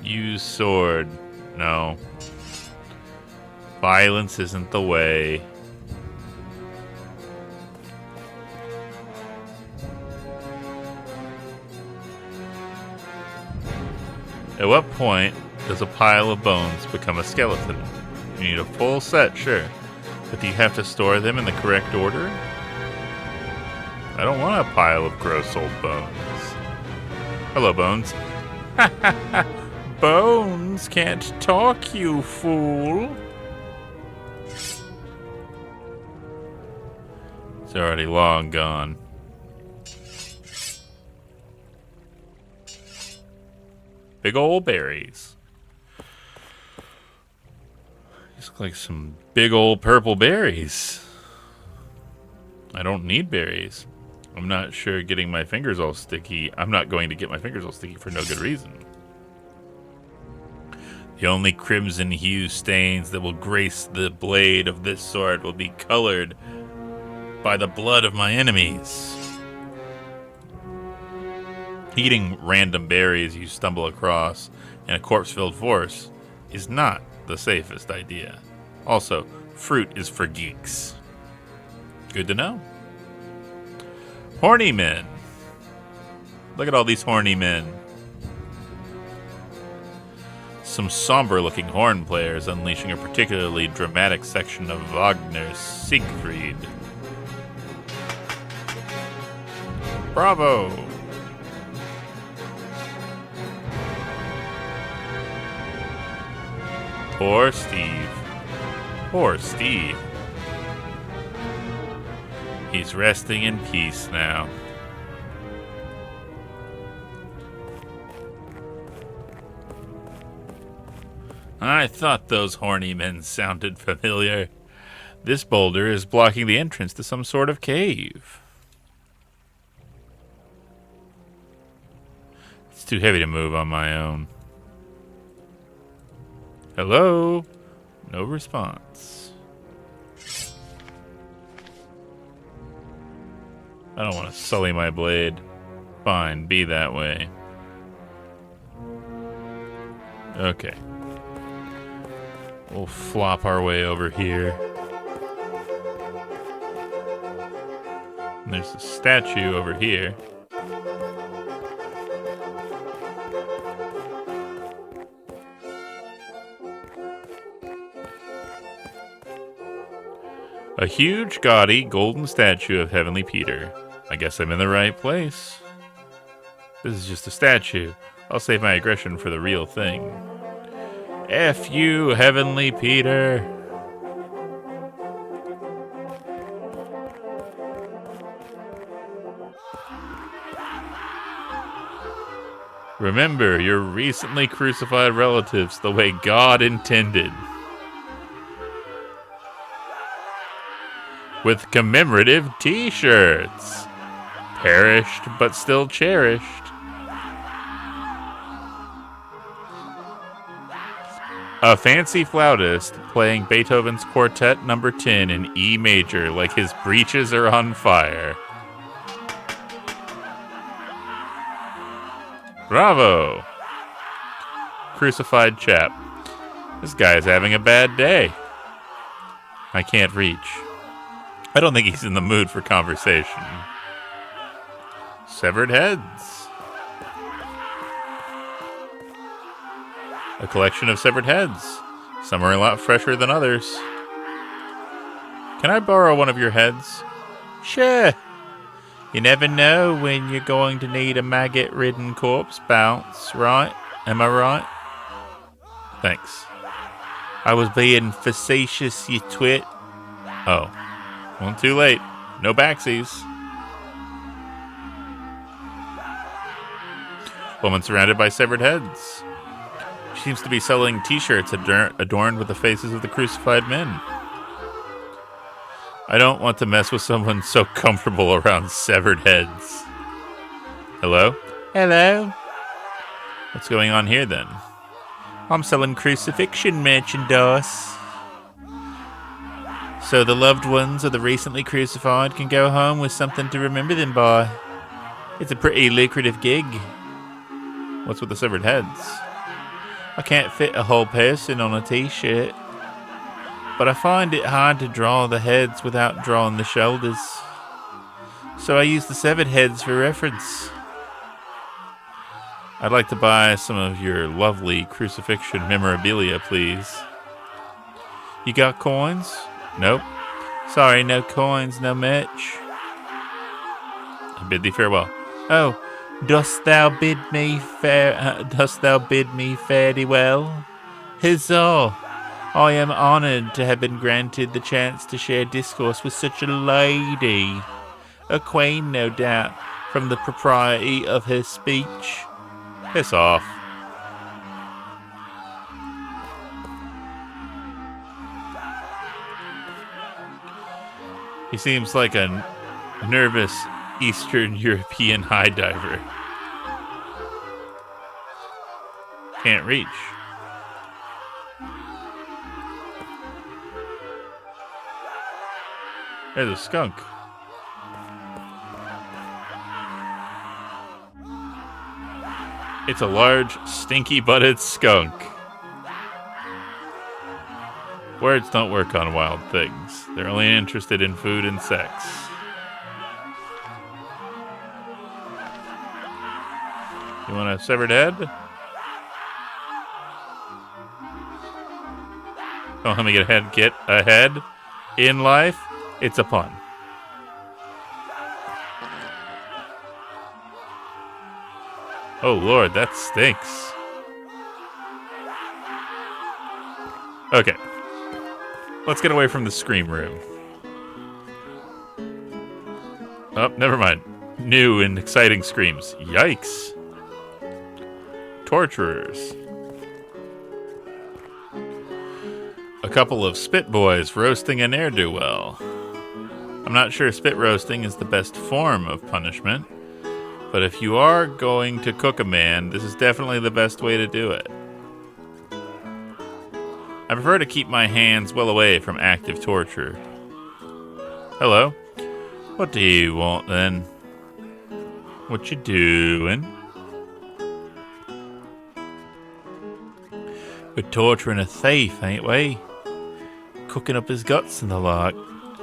S1: Use sword. No. Violence isn't the way. At what point does a pile of bones become a skeleton? You need a full set, sure. But do you have to store them in the correct order? I don't want a pile of gross old bones. Hello, Bones. Bones can't talk, you fool. It's already long gone. Big old berries. These look like some big old purple berries. I don't need berries. I'm not sure getting my fingers all sticky. I'm not going to get my fingers all sticky for no good reason. The only crimson hue stains that will grace the blade of this sword will be colored by the blood of my enemies. Eating random berries you stumble across in a corpse-filled forest is not the safest idea. Also, fruit is for geeks. Good to know. Horny men. Look at all these horny men. Some somber-looking horn players unleashing a particularly dramatic section of Wagner's Siegfried. Bravo! Poor Steve. Poor Steve. He's resting in peace now. I thought those horny men sounded familiar. This boulder is blocking the entrance to some sort of cave. It's too heavy to move on my own. Hello? No response. I don't want to sully my blade. Fine, be that way. Okay. We'll flop our way over here. And there's a statue over here. A huge, gaudy, golden statue of Heavenly Peter. I guess I'm in the right place. This is just a statue. I'll save my aggression for the real thing. F you, Heavenly Peter. Remember your recently crucified relatives the way God intended. With commemorative t-shirts. Perished, but still cherished. A fancy flautist playing Beethoven's Quartet Number 10 in E major like his breeches are on fire. Bravo! Crucified chap. This guy's having a bad day. I can't reach. I don't think he's in the mood for conversation. Severed heads. A collection of severed heads. Some are a lot fresher than others. Can I borrow one of your heads? Sure. You never know when you're going to need a maggot-ridden corpse bounce, right? Am I right? Thanks. I was being facetious, you twit. Oh. Well, too late. No backsies. Woman surrounded by severed heads. She seems to be selling t-shirts adorned with the faces of the crucified men. I don't want to mess with someone so comfortable around severed heads. Hello? Hello? What's going on here, then? I'm selling crucifixion merchandise. So the loved ones of the recently crucified can go home with something to remember them by. It's a pretty lucrative gig. What's with the severed heads? I can't fit a whole person on a t-shirt, but I find it hard to draw the heads without drawing the shoulders. So I use the severed heads for reference. I'd like to buy some of your lovely crucifixion memorabilia, please. You got coins? Nope. Sorry, no coins, no merch. I bid thee farewell. Oh, dost thou bid me fare thee well? Huzzah! I am honoured to have been granted the chance to share discourse with such a lady. A queen, no doubt, from the propriety of her speech. Piss off. He seems like a nervous Eastern European high diver. Can't reach. There's a skunk. It's a large, stinky-butted skunk. Words don't work on wild things. They're only interested in food and sex. You want a severed head? Don't let me get ahead in life. It's a pun. Oh Lord, that stinks. Okay. Let's get away from the scream room. Oh, never mind. New and exciting screams. Yikes. Torturers. A couple of spit boys roasting a ne'er-do-well. I'm not sure spit roasting is the best form of punishment, but if you are going to cook a man, this is definitely the best way to do it. I prefer to keep my hands well away from active torture. Hello. What do you want, then? What you doing? We're torturing a thief, ain't we? Cooking up his guts and the like.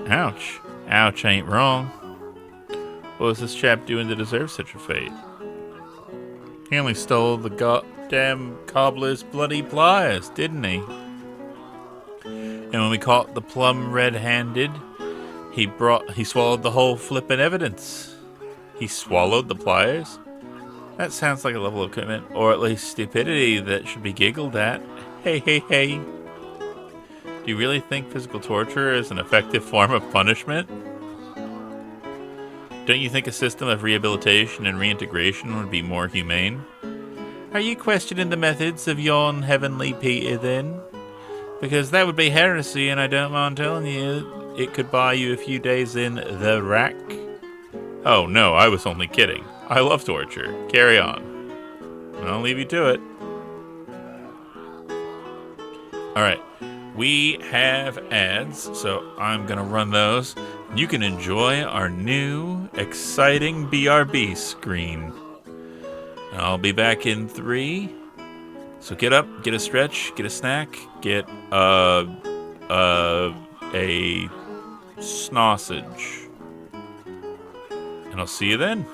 S1: Ouch. Ouch ain't wrong. What was this chap doing to deserve such a fate? He only stole the goddamn cobbler's bloody pliers, didn't he? And when we caught the plum red-handed, he swallowed the whole flippin' evidence. He swallowed the pliers? That sounds like a level of commitment, or at least stupidity, that should be giggled at. Hey, hey, hey. Do you really think physical torture is an effective form of punishment? Don't you think a system of rehabilitation and reintegration would be more humane? Are you questioning the methods of yon heavenly Peter, then? Because that would be heresy, and I don't mind telling you, it could buy you a few days in the rack. Oh, no, I was only kidding. I love torture. Carry on. I'll leave you to it. All right. We have ads, so I'm going to run those. You can enjoy our new, exciting BRB screen. I'll be back in 3. So get up, get a stretch, get a snack, get a sausage. And I'll see you then.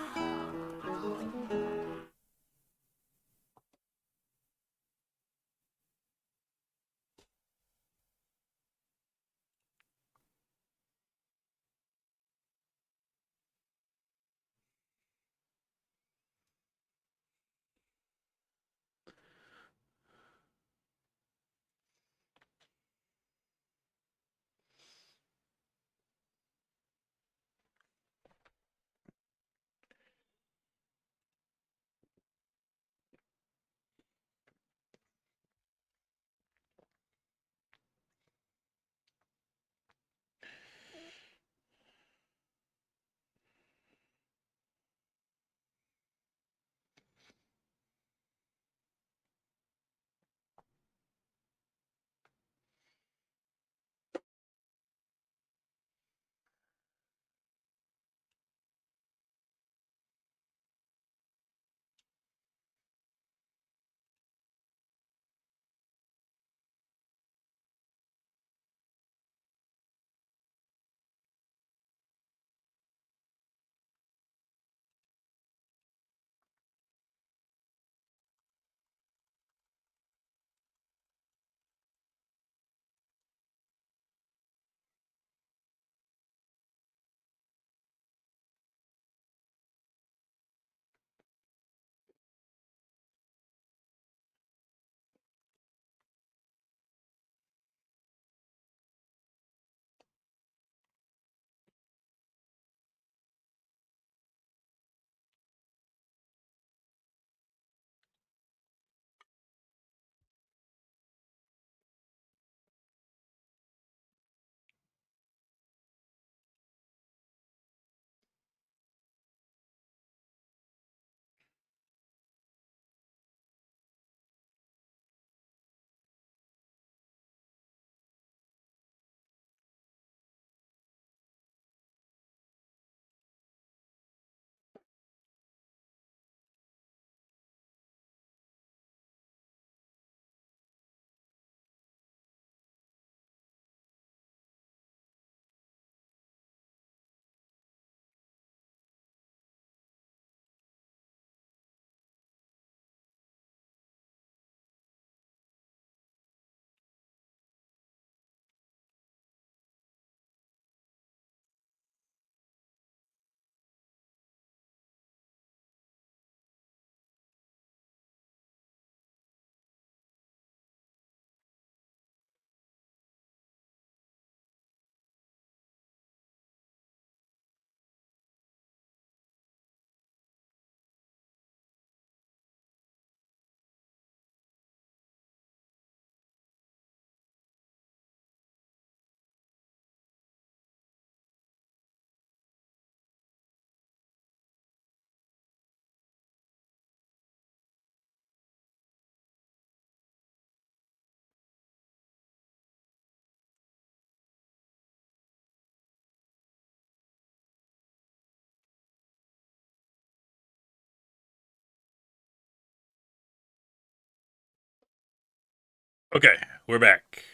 S1: Okay, we're back.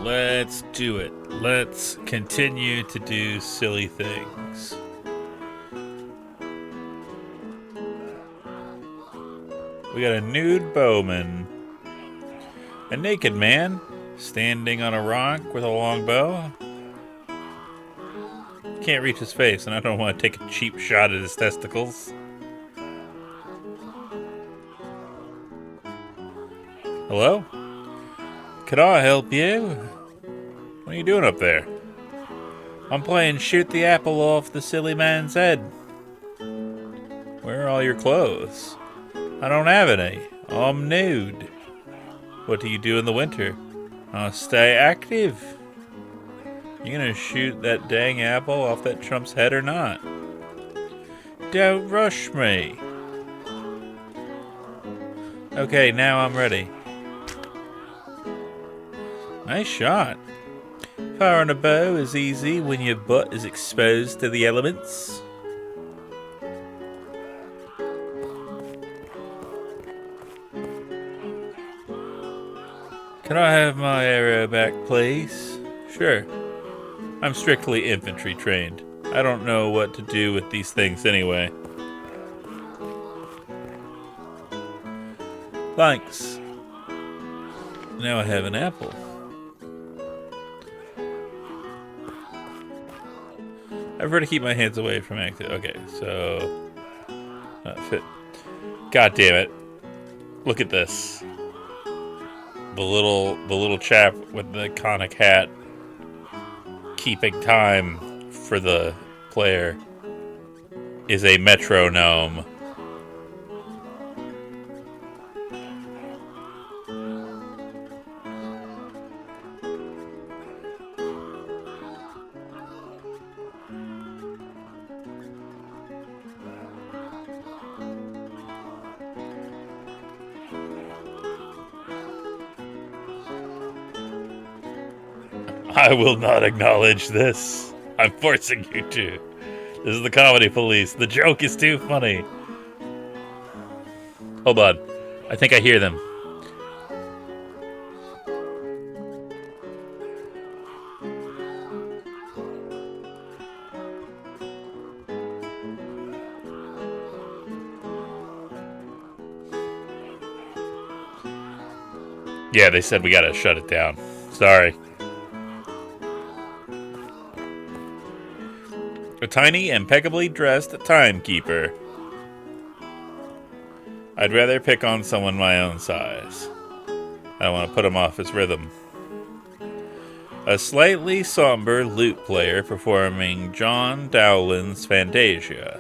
S1: Let's do it. Let's continue to do silly things. We got a nude bowman, a naked man standing on a rock with a long bow. Can't reach his face, and I don't want to take a cheap shot at his testicles. Hello? Could I help you? What are you doing up there? I'm playing shoot the apple off the silly man's head. Where are all your clothes? I don't have any. I'm nude. What do you do in the winter? Stay active. You gonna shoot that dang apple off that Trump's head or not? Don't rush me. Okay, now I'm ready. Nice shot. Firing a bow is easy when your butt is exposed to the elements. Can I have my arrow back, please? Sure. I'm strictly infantry trained. I don't know what to do with these things anyway. Thanks. Now I have an apple. I prefer to keep my hands away from active. Okay, so fit. God damn it! Look at this. The little chap with the conic hat, keeping time for the player, is a metronome. I will not acknowledge this. I'm forcing you to. This is the comedy police. The joke is too funny. Hold on. I think I hear them. Yeah, they said we gotta shut it down. Sorry. A tiny, impeccably dressed timekeeper. I'd rather pick on someone my own size. I don't want to put him off his rhythm. A slightly somber lute player performing John Dowland's Fantasia.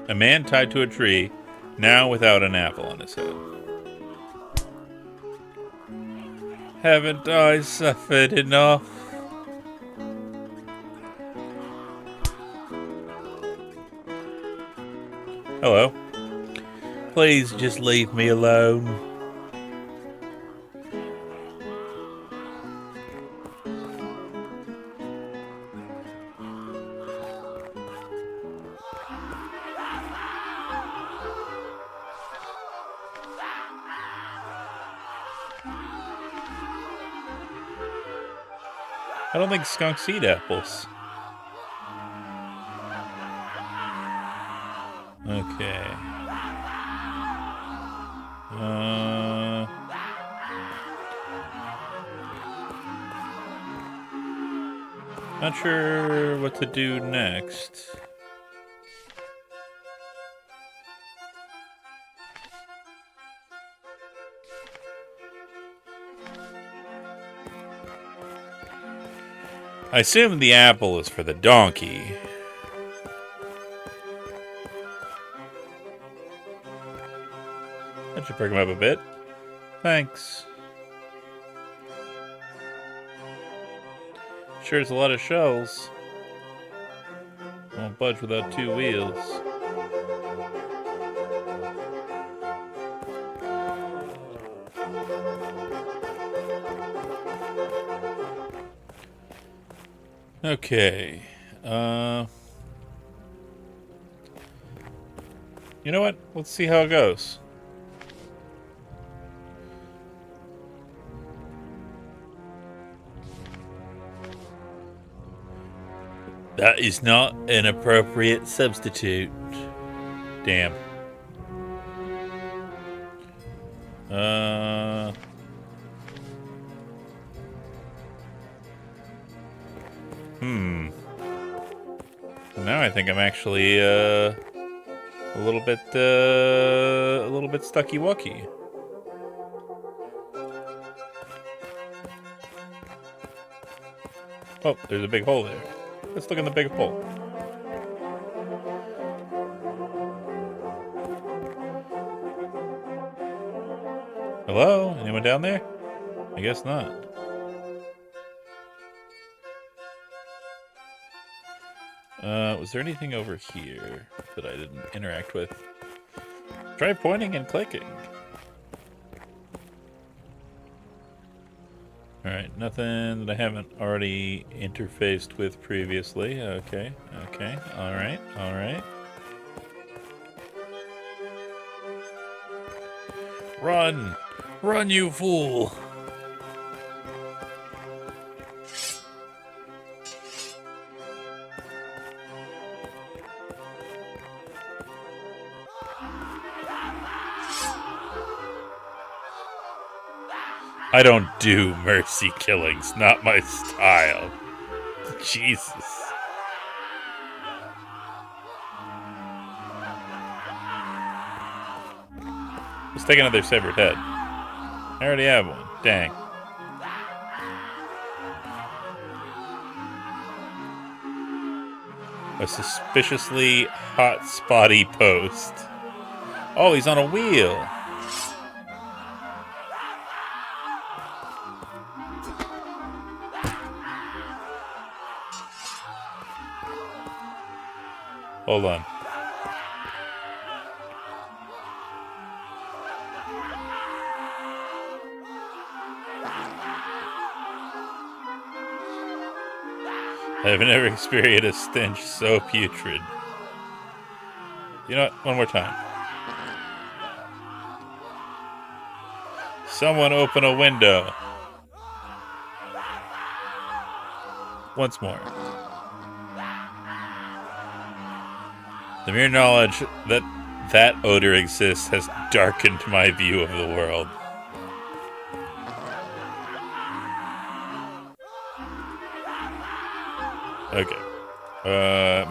S1: A man tied to a tree, now without an apple on his head. Haven't I suffered enough? Hello. Please just leave me alone. I don't think skunks eat apples. Okay. Not sure what to do next. I assume the apple is for the donkey. That should perk him up a bit. Thanks. Sure, it's a lot of shells. Won't budge without two wheels. Okay. You know what? Let's see how it goes. That is not an appropriate substitute. Damn. Now I think I'm actually a little bit stucky-wucky. Oh, there's a big hole there. Let's look in the big hole. Hello? Anyone down there? I guess not. Was there anything over here that I didn't interact with? Try pointing and clicking. Alright, nothing that I haven't already interfaced with previously. Okay, alright. Run! Run, you fool! I don't do mercy killings, not my style. Jesus. Let's take another severed head. I already have one. Dang. A suspiciously hot spotty post. Oh, he's on a wheel. Hold on. I've never experienced a stench so putrid. You know what? One more time. Someone open a window. Once more. The mere knowledge that that odor exists has darkened my view of the world. Okay.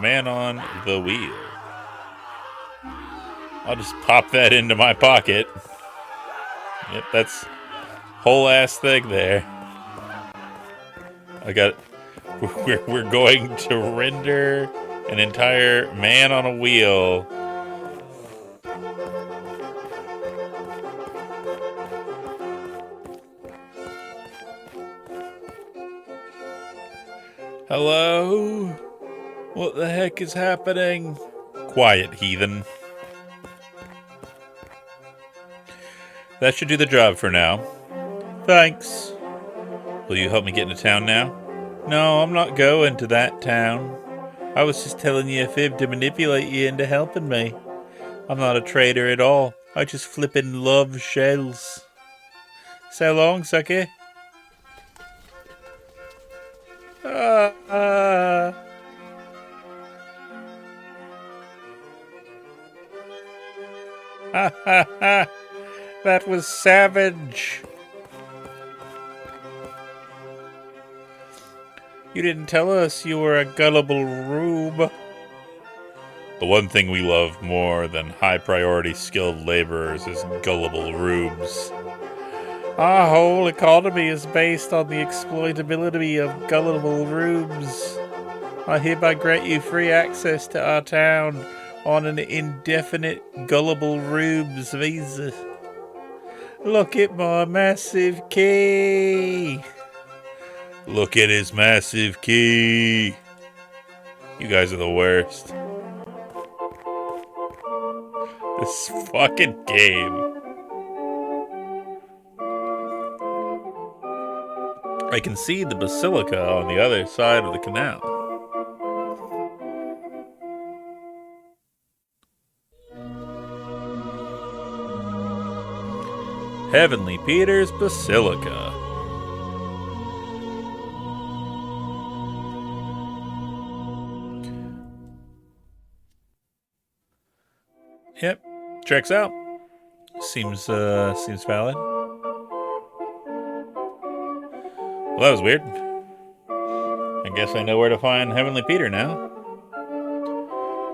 S1: Man on the wheel. I'll just pop that into my pocket. Yep, that's whole ass thing there. I got. We're going to render an entire man on a wheel. Hello? What the heck is happening? Quiet, heathen. That should do the job for now. Thanks. Will you help me get into town now? No, I'm not going to that town. I was just telling you a fib to manipulate you into helping me. I'm not a traitor at all. I just flippin' love shells. So long, sucker. Ha ha ha! That was savage. You didn't tell us you were a gullible rube. The one thing we love more than high-priority skilled laborers is gullible rubes. Our whole economy is based on the exploitability of gullible rubes. I hereby grant you free access to our town on an indefinite gullible rubes visa. Look at my massive key. Look at his massive key. You guys are the worst. This fucking game. I can see the basilica on the other side of the canal. Heavenly Peter's Basilica. Yep, checks out. Seems valid. Well, that was weird. I guess I know where to find Heavenly Peter now.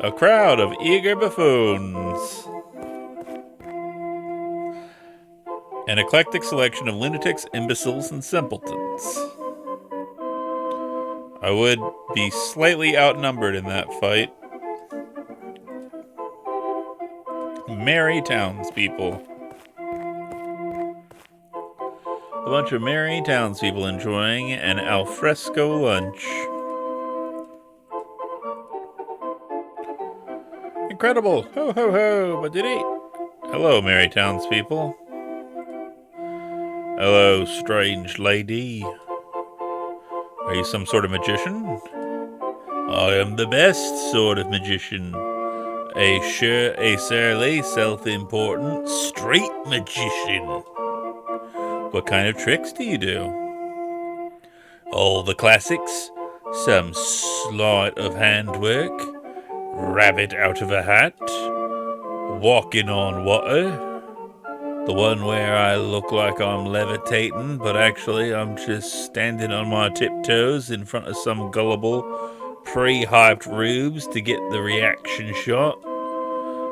S1: A crowd of eager buffoons. An eclectic selection of lunatics, imbeciles, and simpletons. I would be slightly outnumbered in that fight. Merry townspeople. A bunch of merry townspeople enjoying an alfresco lunch. Incredible! Ho ho ho! Badidi! Hello, merry townspeople. Hello, strange lady. Are you some sort of magician? I am the best sort of magician. A surly, self-important, straight magician. What kind of tricks do you do? All the classics. Some sleight of handwork. Rabbit out of a hat. Walking on water. The one where I look like I'm levitating, but actually I'm just standing on my tiptoes in front of some gullible, pre-hyped rubes to get the reaction shot.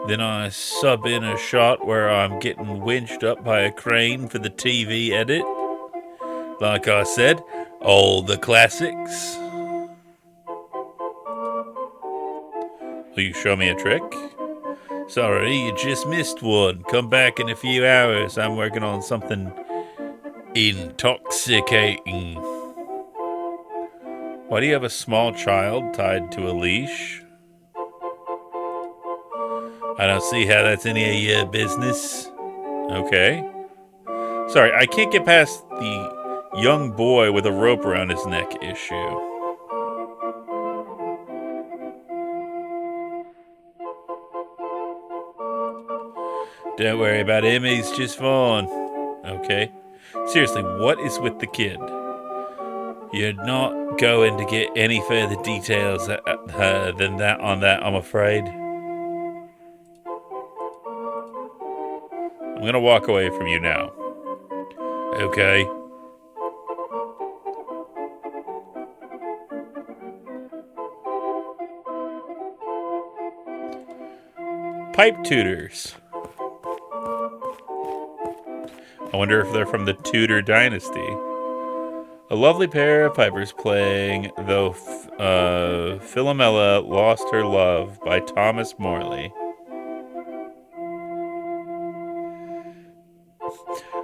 S1: Then I sub in a shot where I'm getting winched up by a crane for the TV edit. Like I said, all the classics. Will you show me a trick? Sorry, you just missed one. Come back in a few hours. I'm working on something intoxicating. Why do you have a small child tied to a leash? I don't see how that's any of your business. Okay. Sorry, I can't get past the young boy with a rope around his neck issue. Don't worry about him, he's just fine. Okay. Seriously, what is with the kid? You're not going to get any further details than that on that, I'm afraid. I'm gonna walk away from you now. Okay. Pipe tutors. I wonder if they're from the Tudor dynasty. A lovely pair of pipers playing Though Philomela Lost Her Love by Thomas Morley.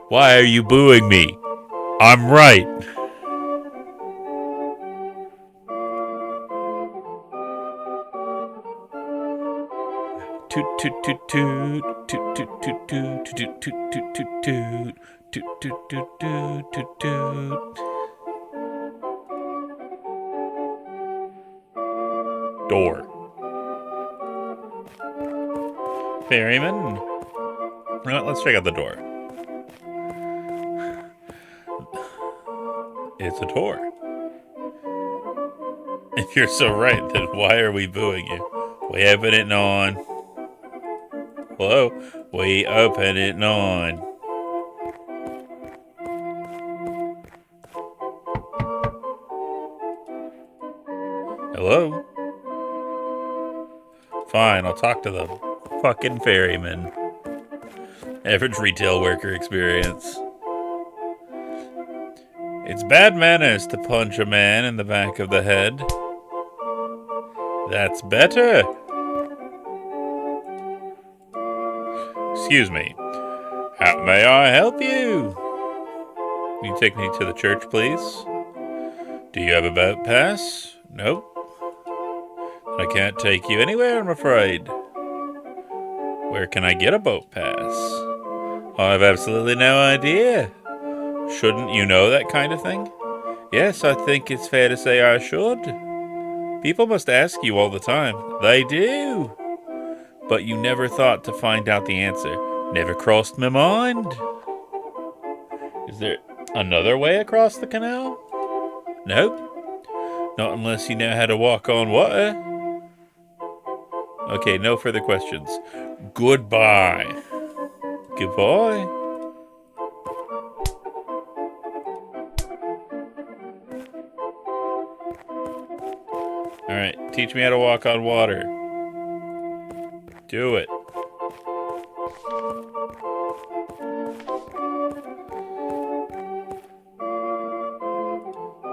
S1: Why are you booing me? I'm right. Toot toot toot toot toot toot toot toot toot toot toot toot toot toot toot toot toot toot. Door. Ferryman. Well, let's check out the door. It's a door. If you're so right, then why are we booing you? We open it on. Hello? We open it on. Hello? Fine, I'll talk to the fucking ferryman. Average retail worker experience. It's bad manners to punch a man in the back of the head. That's better. Excuse me. How may I help you? Will you take me to the church, please? Do you have a boat pass? Nope. I can't take you anywhere, I'm afraid. Where can I get a boat pass? I have absolutely no idea. Shouldn't you know that kind of thing? Yes, I think it's fair to say I should. People must ask you all the time. They do. But you never thought to find out the answer. Never crossed my mind. Is there another way across the canal? Nope. Not unless you know how to walk on water. Okay, no further questions. Goodbye. Goodbye. Alright, teach me how to walk on water. Do it.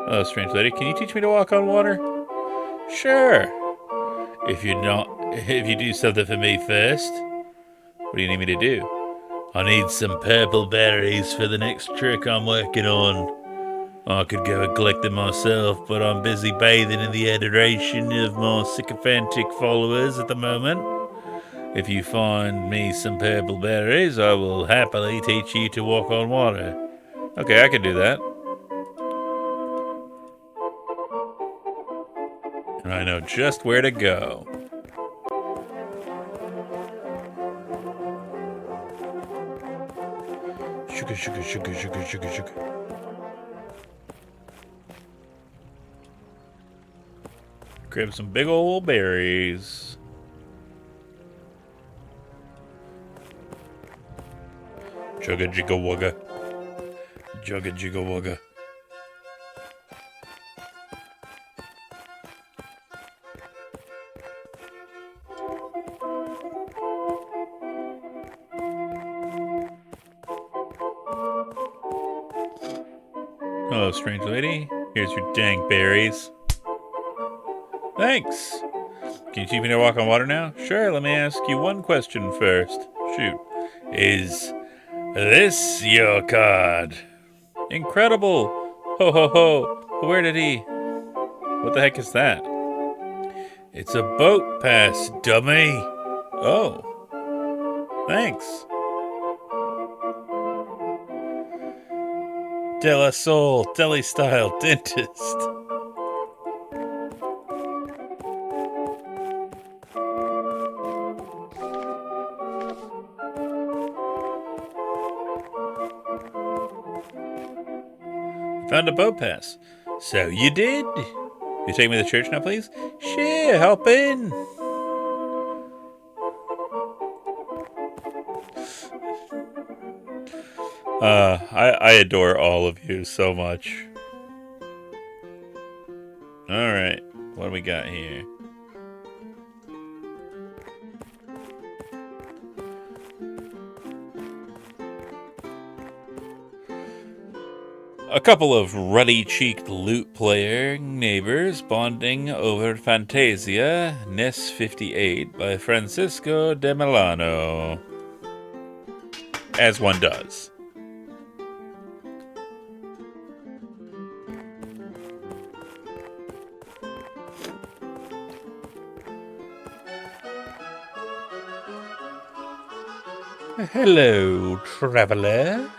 S1: Hello, strange lady. Can you teach me to walk on water? Sure. If you do something for me first. What do you need me to do? I need some purple berries for the next trick I'm working on. I could go and collect them myself, but I'm busy bathing in the adoration of my sycophantic followers at the moment. If you find me some purple berries, I will happily teach you to walk on water. Okay, I can do that. And I know just where to go. Sugar, sugar, sugar, sugar, sugar, sugar. Grab some big old berries. Jugga jigga wugga. Jugga jigga wugga. Hello, strange lady. Here's your dang berries. Thanks. Can you teach me to walk on water now? Sure, let me ask you one question first. Shoot. Is this your card? Incredible! Ho ho ho! Where did he? What the heck is that? It's a boat pass, dummy! Oh. Thanks. De La Soul, deli style dentist. Found a boat pass. So you did? You take me to the church now, please? Sure, hop in. I adore all of you so much. Alright, what do we got here? A couple of ruddy-cheeked lute-playing neighbors bonding over Fantasia, NES 58 by Francisco de Milano. As one does. Hello, traveler.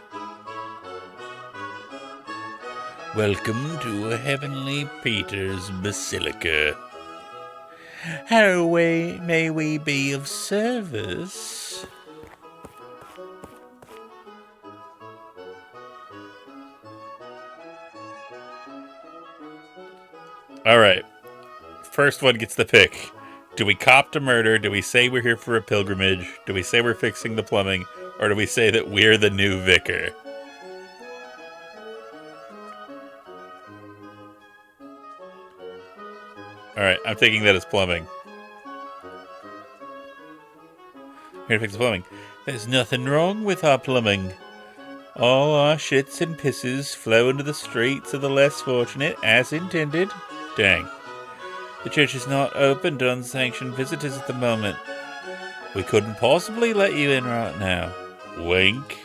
S1: Welcome to Heavenly Peter's Basilica. How may we be of service? Alright. First one gets the pick. Do we cop to murder? Do we say we're here for a pilgrimage? Do we say we're fixing the plumbing? Or do we say that we're the new vicar? Alright, I'm taking that as plumbing. Here to fix the plumbing. There's nothing wrong with our plumbing. All our shits and pisses flow into the streets of the less fortunate as intended. Dang. The church is not open to unsanctioned visitors at the moment. We couldn't possibly let you in right now. Wink.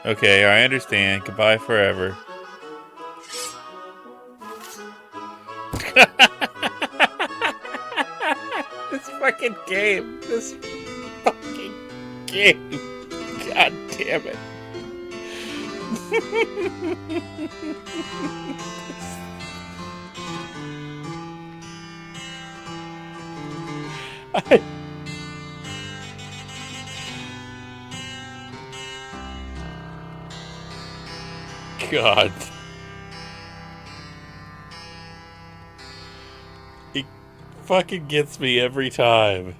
S1: Okay, I understand. Goodbye forever. This fucking game. This fucking game. God damn it. God. He fucking gets me every time.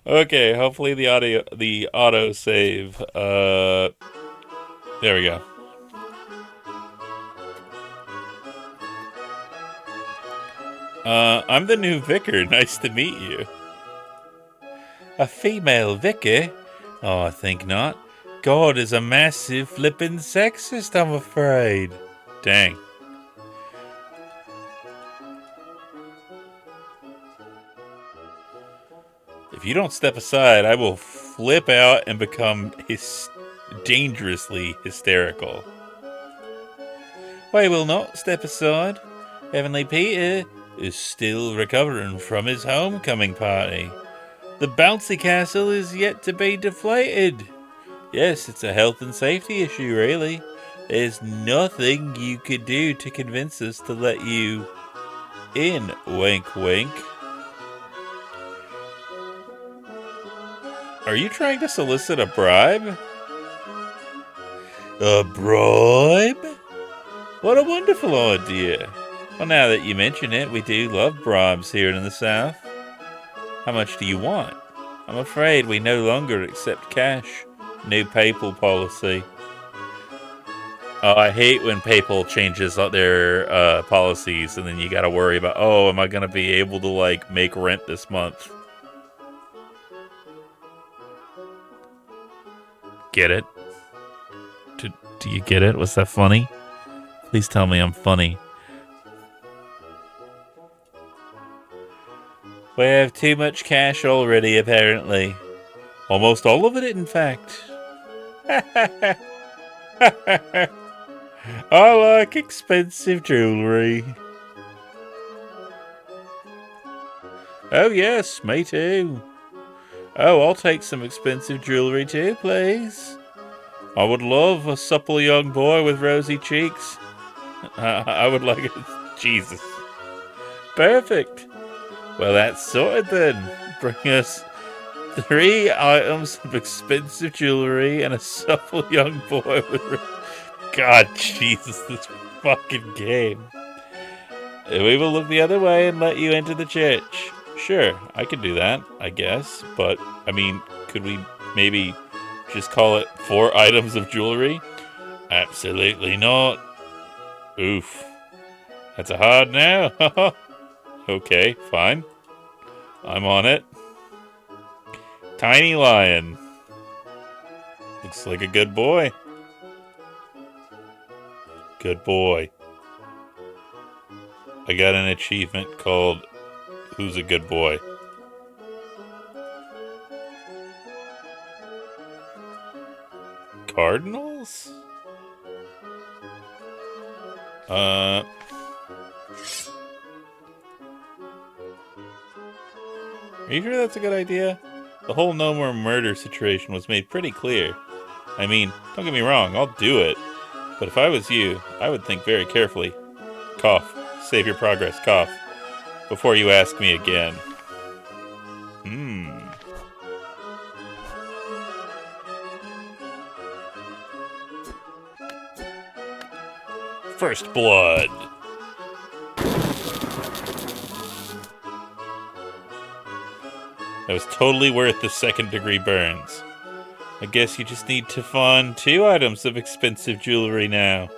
S1: Okay, hopefully the auto save. There we go. I'm the new vicar. Nice to meet you. A female vicar? Oh, I think not. God is a massive flippin' sexist, I'm afraid. Dang. If you don't step aside, I will flip out and become dangerously hysterical. Why will not step aside? Heavenly Peter is still recovering from his homecoming party. The bouncy castle is yet to be deflated. Yes, it's a health and safety issue, really. There's nothing you could do to convince us to let you in, wink wink. Are you trying to solicit a bribe? A bribe? What a wonderful idea. Well, now that you mention it, we do love bribes here in the South. How much do you want? I'm afraid we no longer accept cash. New papal policy. Oh, I hate when PayPal changes their policies, and then you got to worry about, oh, am I going to be able to make rent this month? Get it? Do you get it? Was that funny? Please tell me I'm funny. We have too much cash already, apparently. Almost all of it, in fact. I like expensive jewellery. Oh yes, me too. Oh, I'll take some expensive jewellery too, please. I would love a supple young boy with rosy cheeks. I would like it. Jesus. Perfect. Well, that's sorted then. Bring us 3 items of expensive jewellery and a supple young boy with... God, Jesus, this fucking game. We will look the other way and let you into the church. Sure, I could do that, I guess. But, I mean, could we maybe just call it 4 items of jewelry? Absolutely not. Oof. That's a hard no. Okay, fine. I'm on it. Tiny lion. Looks like a good boy. Good boy. I got an achievement called Who's a Good Boy? Cardinals? Are you sure that's a good idea? The whole no more murder situation was made pretty clear. I mean, don't get me wrong, I'll do it. But if I was you, I would think very carefully. Cough. Save your progress, cough. Before you ask me again. First blood. That was totally worth the 2nd-degree burns. I guess you just need to find 2 items of expensive jewelry now.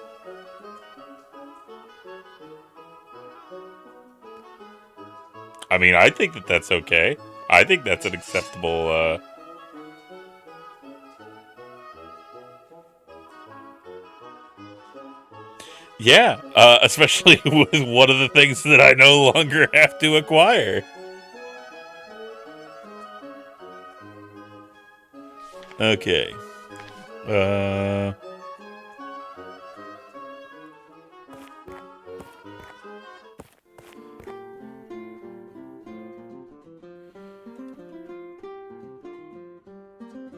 S1: I mean, I think that's okay. I think that's an acceptable, Yeah, especially with one of the things that I no longer have to acquire. Okay.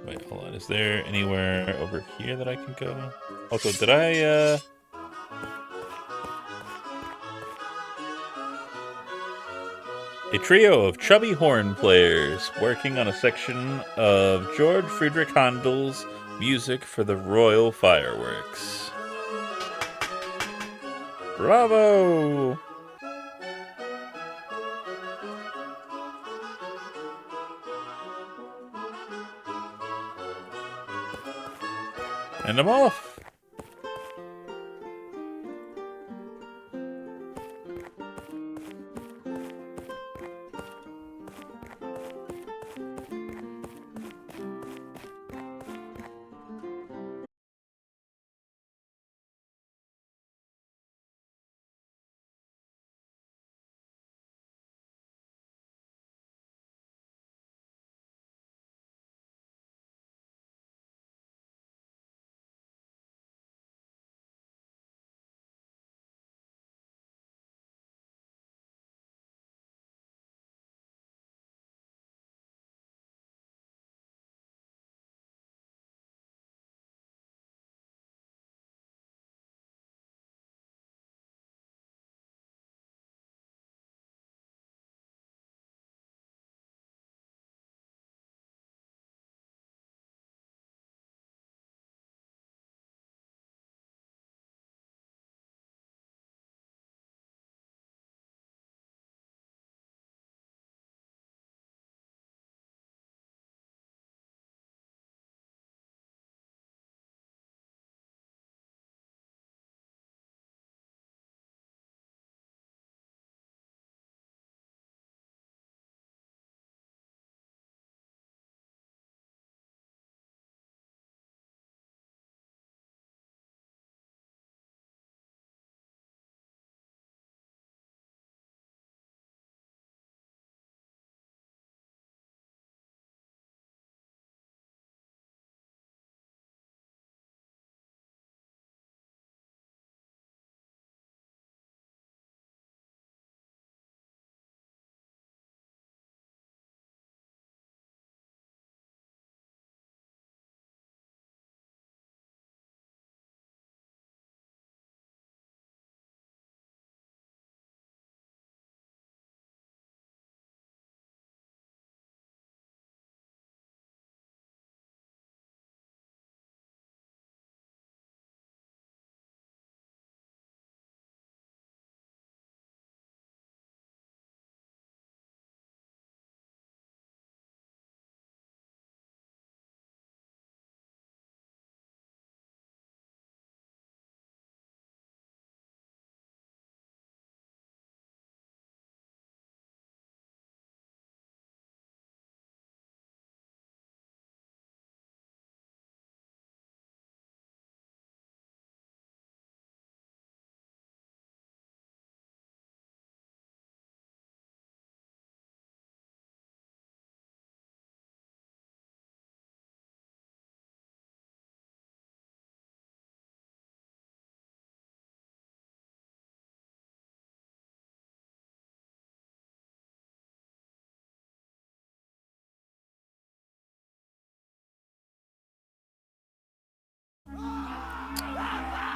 S1: Wait, hold on. Is there anywhere over here that I can go? Also, did I, A trio of chubby horn players working on a section of George Friedrich Handel's music for the Royal Fireworks. Bravo! And I'm off.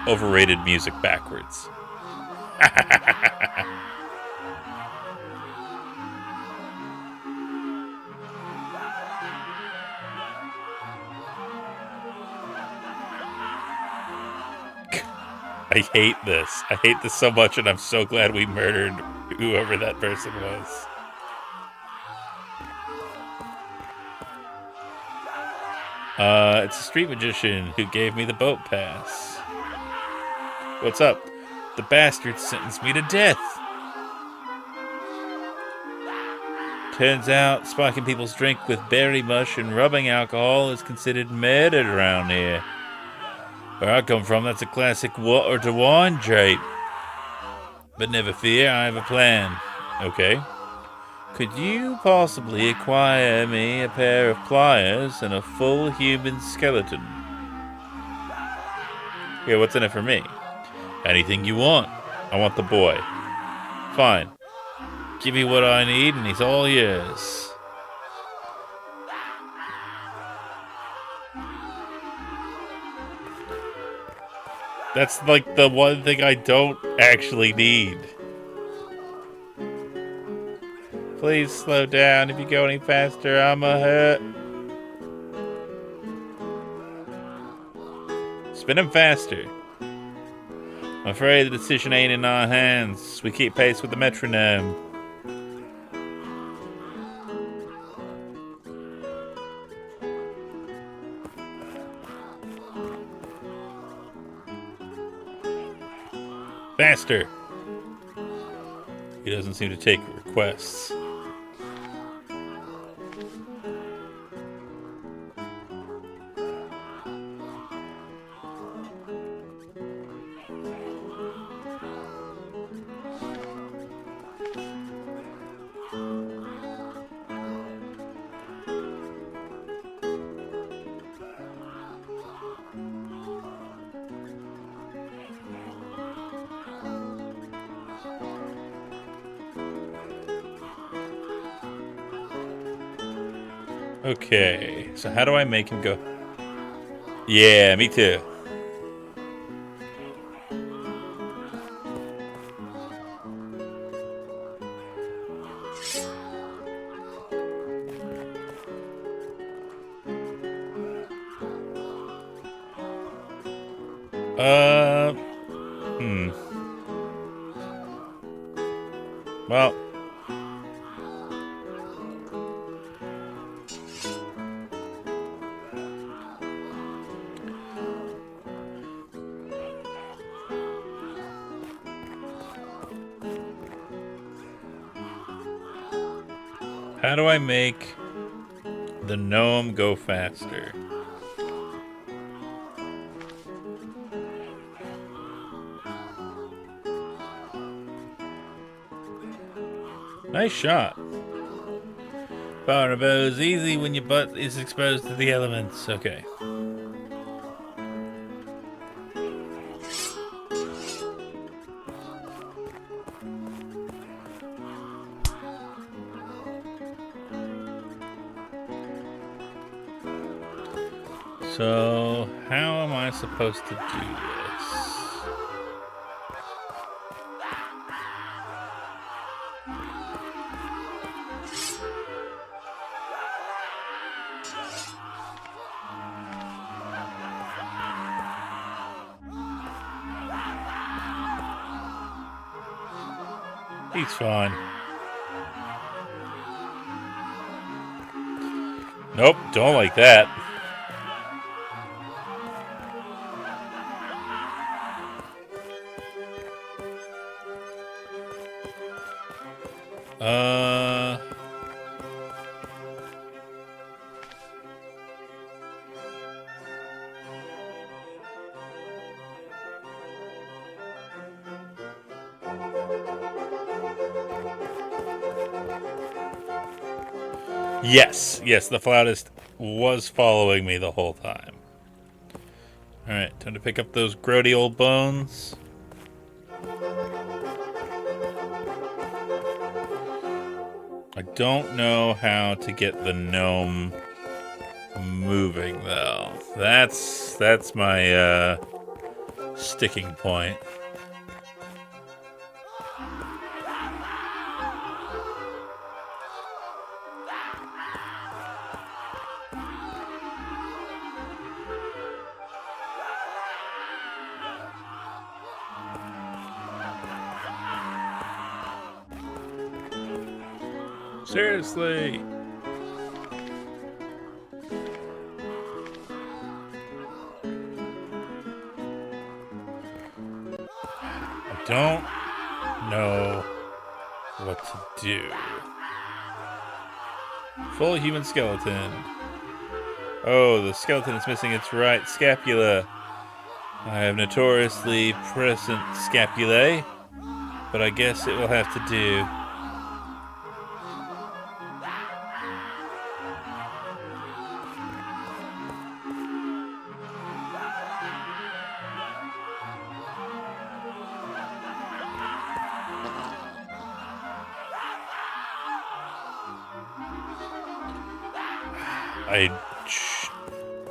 S1: overrated music backwards. I hate this. I hate this so much, and I'm so glad we murdered whoever that person was. It's a street magician who gave me the boat pass. What's up? The bastard sentenced me to death. Turns out spiking people's drink with berry mush and rubbing alcohol is considered murder around here. Where I come from, that's a classic water to wine drape. But never fear, I have a plan. Okay. Could you possibly acquire me a pair of pliers and a full human skeleton? Yeah, what's in it for me? Anything you want. I want the boy. Fine. Give me what I need and he's all yours. That's like the one thing I don't actually need. Please slow down. If you go any faster, I'ma hurt. Spin him faster. I'm afraid the decision ain't in our hands. We keep pace with the metronome. Faster! He doesn't seem to take requests. Okay, so how do I make him go? Yeah, me too. Well. How do I make the gnome go faster? Nice shot. Fire a bow is easy when your butt is exposed to the elements. Okay. So, how am I supposed to do this? He's fine. Nope, don't like that. Yes, the flautist was following me the whole time. Alright, time to pick up those grody old bones. I don't know how to get the gnome moving, though. That's my sticking point. Seriously. I don't know what to do. Full human skeleton. Oh, the skeleton is missing its right scapula. I have notoriously present scapulae, but I guess it will have to do.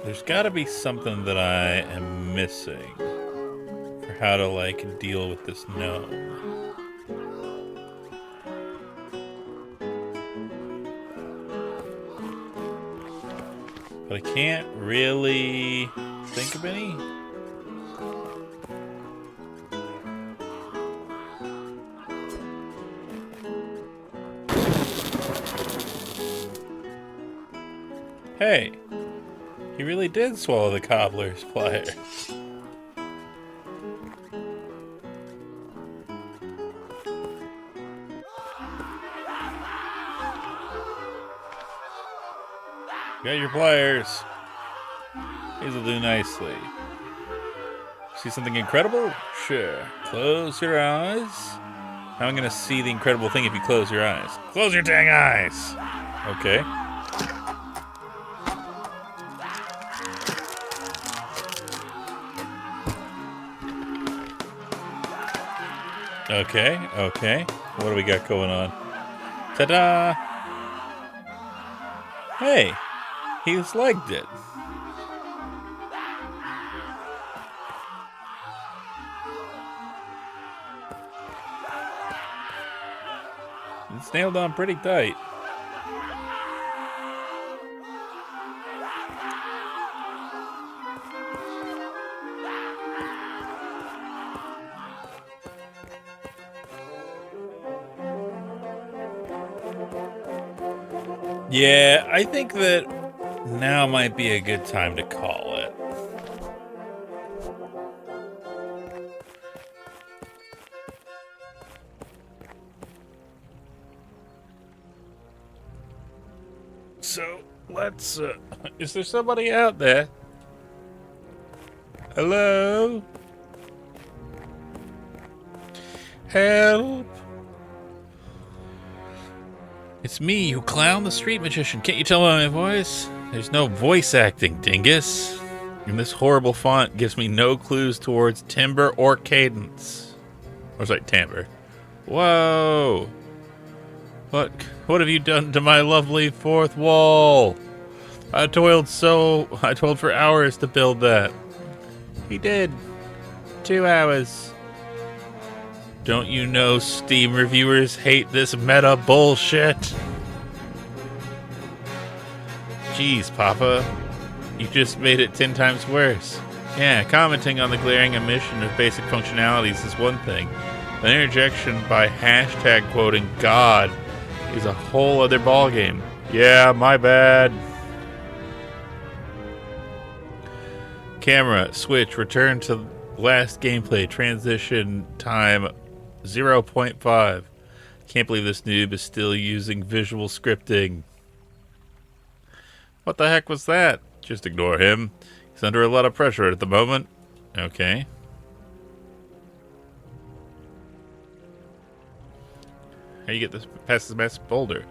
S1: There's gotta be something that I am missing for how to, like, deal with this gnome. But I can't really think of any. Hey, he really did swallow the cobbler's pliers. Got your pliers. These will do nicely. See something incredible? Sure. Close your eyes. How am I going to see the incredible thing if you close your eyes? Close your dang eyes! Okay. Okay. What do we got going on? Ta-da! Hey, he's legged it. It's nailed on pretty tight. Yeah, I think that now might be a good time to call it. So, let's, is there somebody out there? Hello? Help! It's me, you clown, the street magician. Can't you tell by my voice? There's no voice acting, dingus. And this horrible font gives me no clues towards timbre or cadence. Or sorry, timbre. Whoa! What have you done to my lovely fourth wall? I toiled for hours to build that. He did. 2 hours. Don't you know Steam reviewers hate this meta bullshit? Jeez, Papa. You just made it 10 times worse. Yeah, commenting on the glaring omission of basic functionalities is one thing. But interjection by hashtag quoting God is a whole other ballgame. Yeah, my bad. Camera, switch, return to last gameplay, transition time 0.5. Can't believe this noob is still using visual scripting. What the heck was that? Just ignore him. He's under a lot of pressure at the moment. Okay. How you get this past this massive boulder?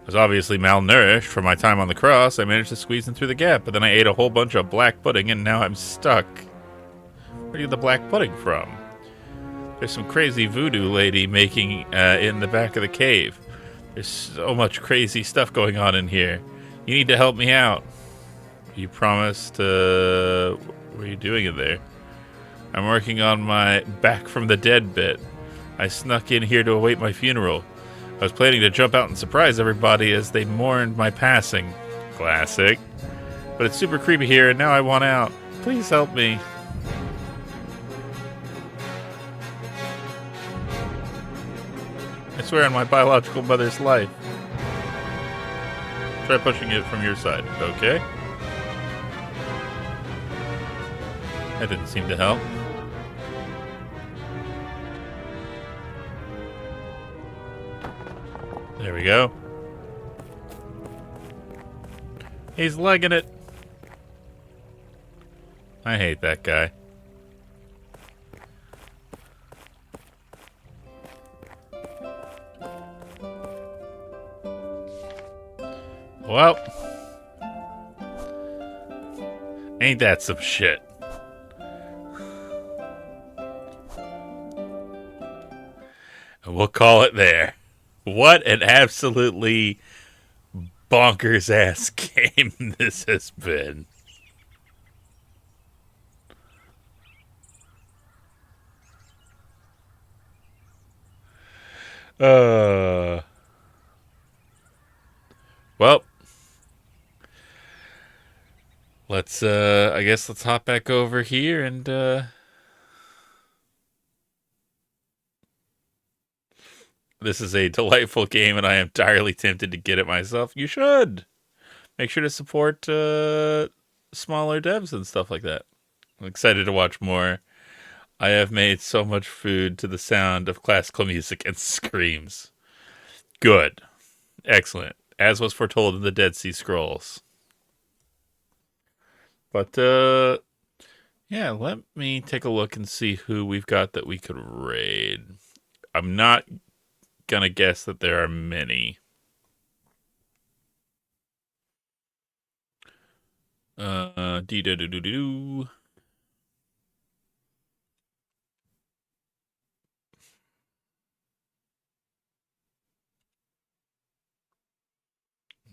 S1: I was obviously malnourished from my time on the cross. I managed to squeeze in through the gap, but then I ate a whole bunch of black pudding and now I'm stuck. Where do you get the black pudding from? There's some crazy voodoo lady making in the back of the cave. There's so much crazy stuff going on in here. You need to help me out. You promised to... What are you doing in there? I'm working on my back from the dead bit. I snuck in here to await my funeral. I was planning to jump out and surprise everybody as they mourned my passing. Classic. But it's super creepy here, and now I want out. Please help me. I swear on my biological mother's life. Try pushing it from your side. Okay. That didn't seem to help. There we go. He's legging it. I hate that guy. Well, ain't that some shit? And we'll call it there. What an absolutely bonkers ass game this has been. Well, let's I guess let's hop back over here and this is a delightful game and I am entirely tempted to get it myself. You should. Make sure to support smaller devs and stuff like that. I'm excited to watch more. I have made so much food to the sound of classical music and screams. Good. Excellent. As was foretold in the Dead Sea Scrolls. But, yeah, let me take a look and see who we've got that we could raid. I'm not gonna guess that there are many. Dee-da-doo-doo-doo.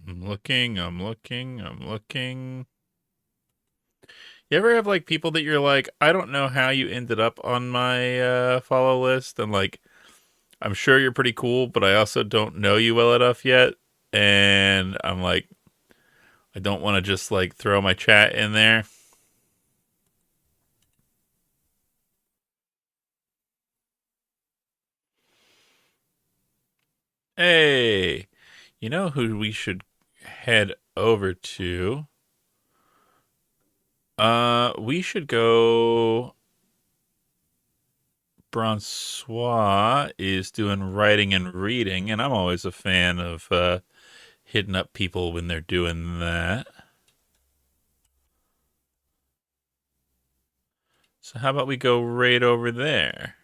S1: I'm looking. You ever have like people that you're like, I don't know how you ended up on my follow list, and like, I'm sure you're pretty cool, but I also don't know you well enough yet, and I'm like, I don't want to just like throw my chat in there. Hey, you know who we should head over to? We should go. Francois is doing writing and reading, and I'm always a fan of hitting up people when they're doing that. So how about we go right over there?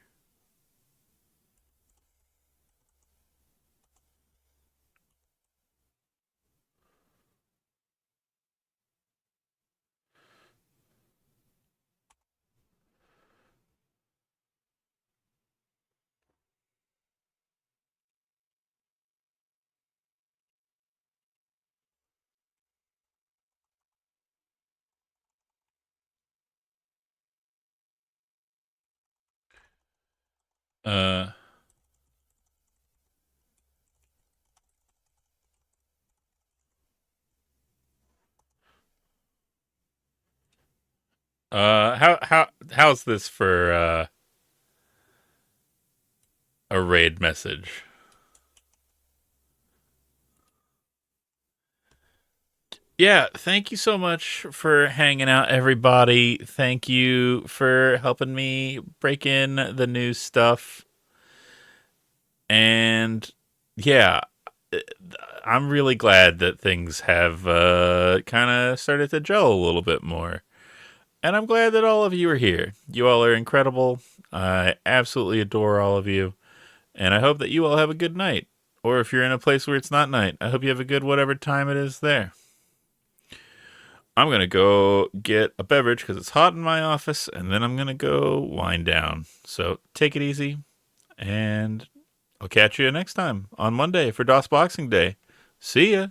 S1: Uh, how's this for a raid message? Yeah, thank you so much for hanging out, everybody. Thank you for helping me break in the new stuff. And yeah, I'm really glad that things have kind of started to gel a little bit more. And I'm glad that all of you are here. You all are incredible. I absolutely adore all of you. And I hope that you all have a good night. Or if you're in a place where it's not night, I hope you have a good whatever time it is there. I'm going to go get a beverage because it's hot in my office, and then I'm going to go wind down. So take it easy, and I'll catch you next time on Monday for DOS Boxing Day. See ya.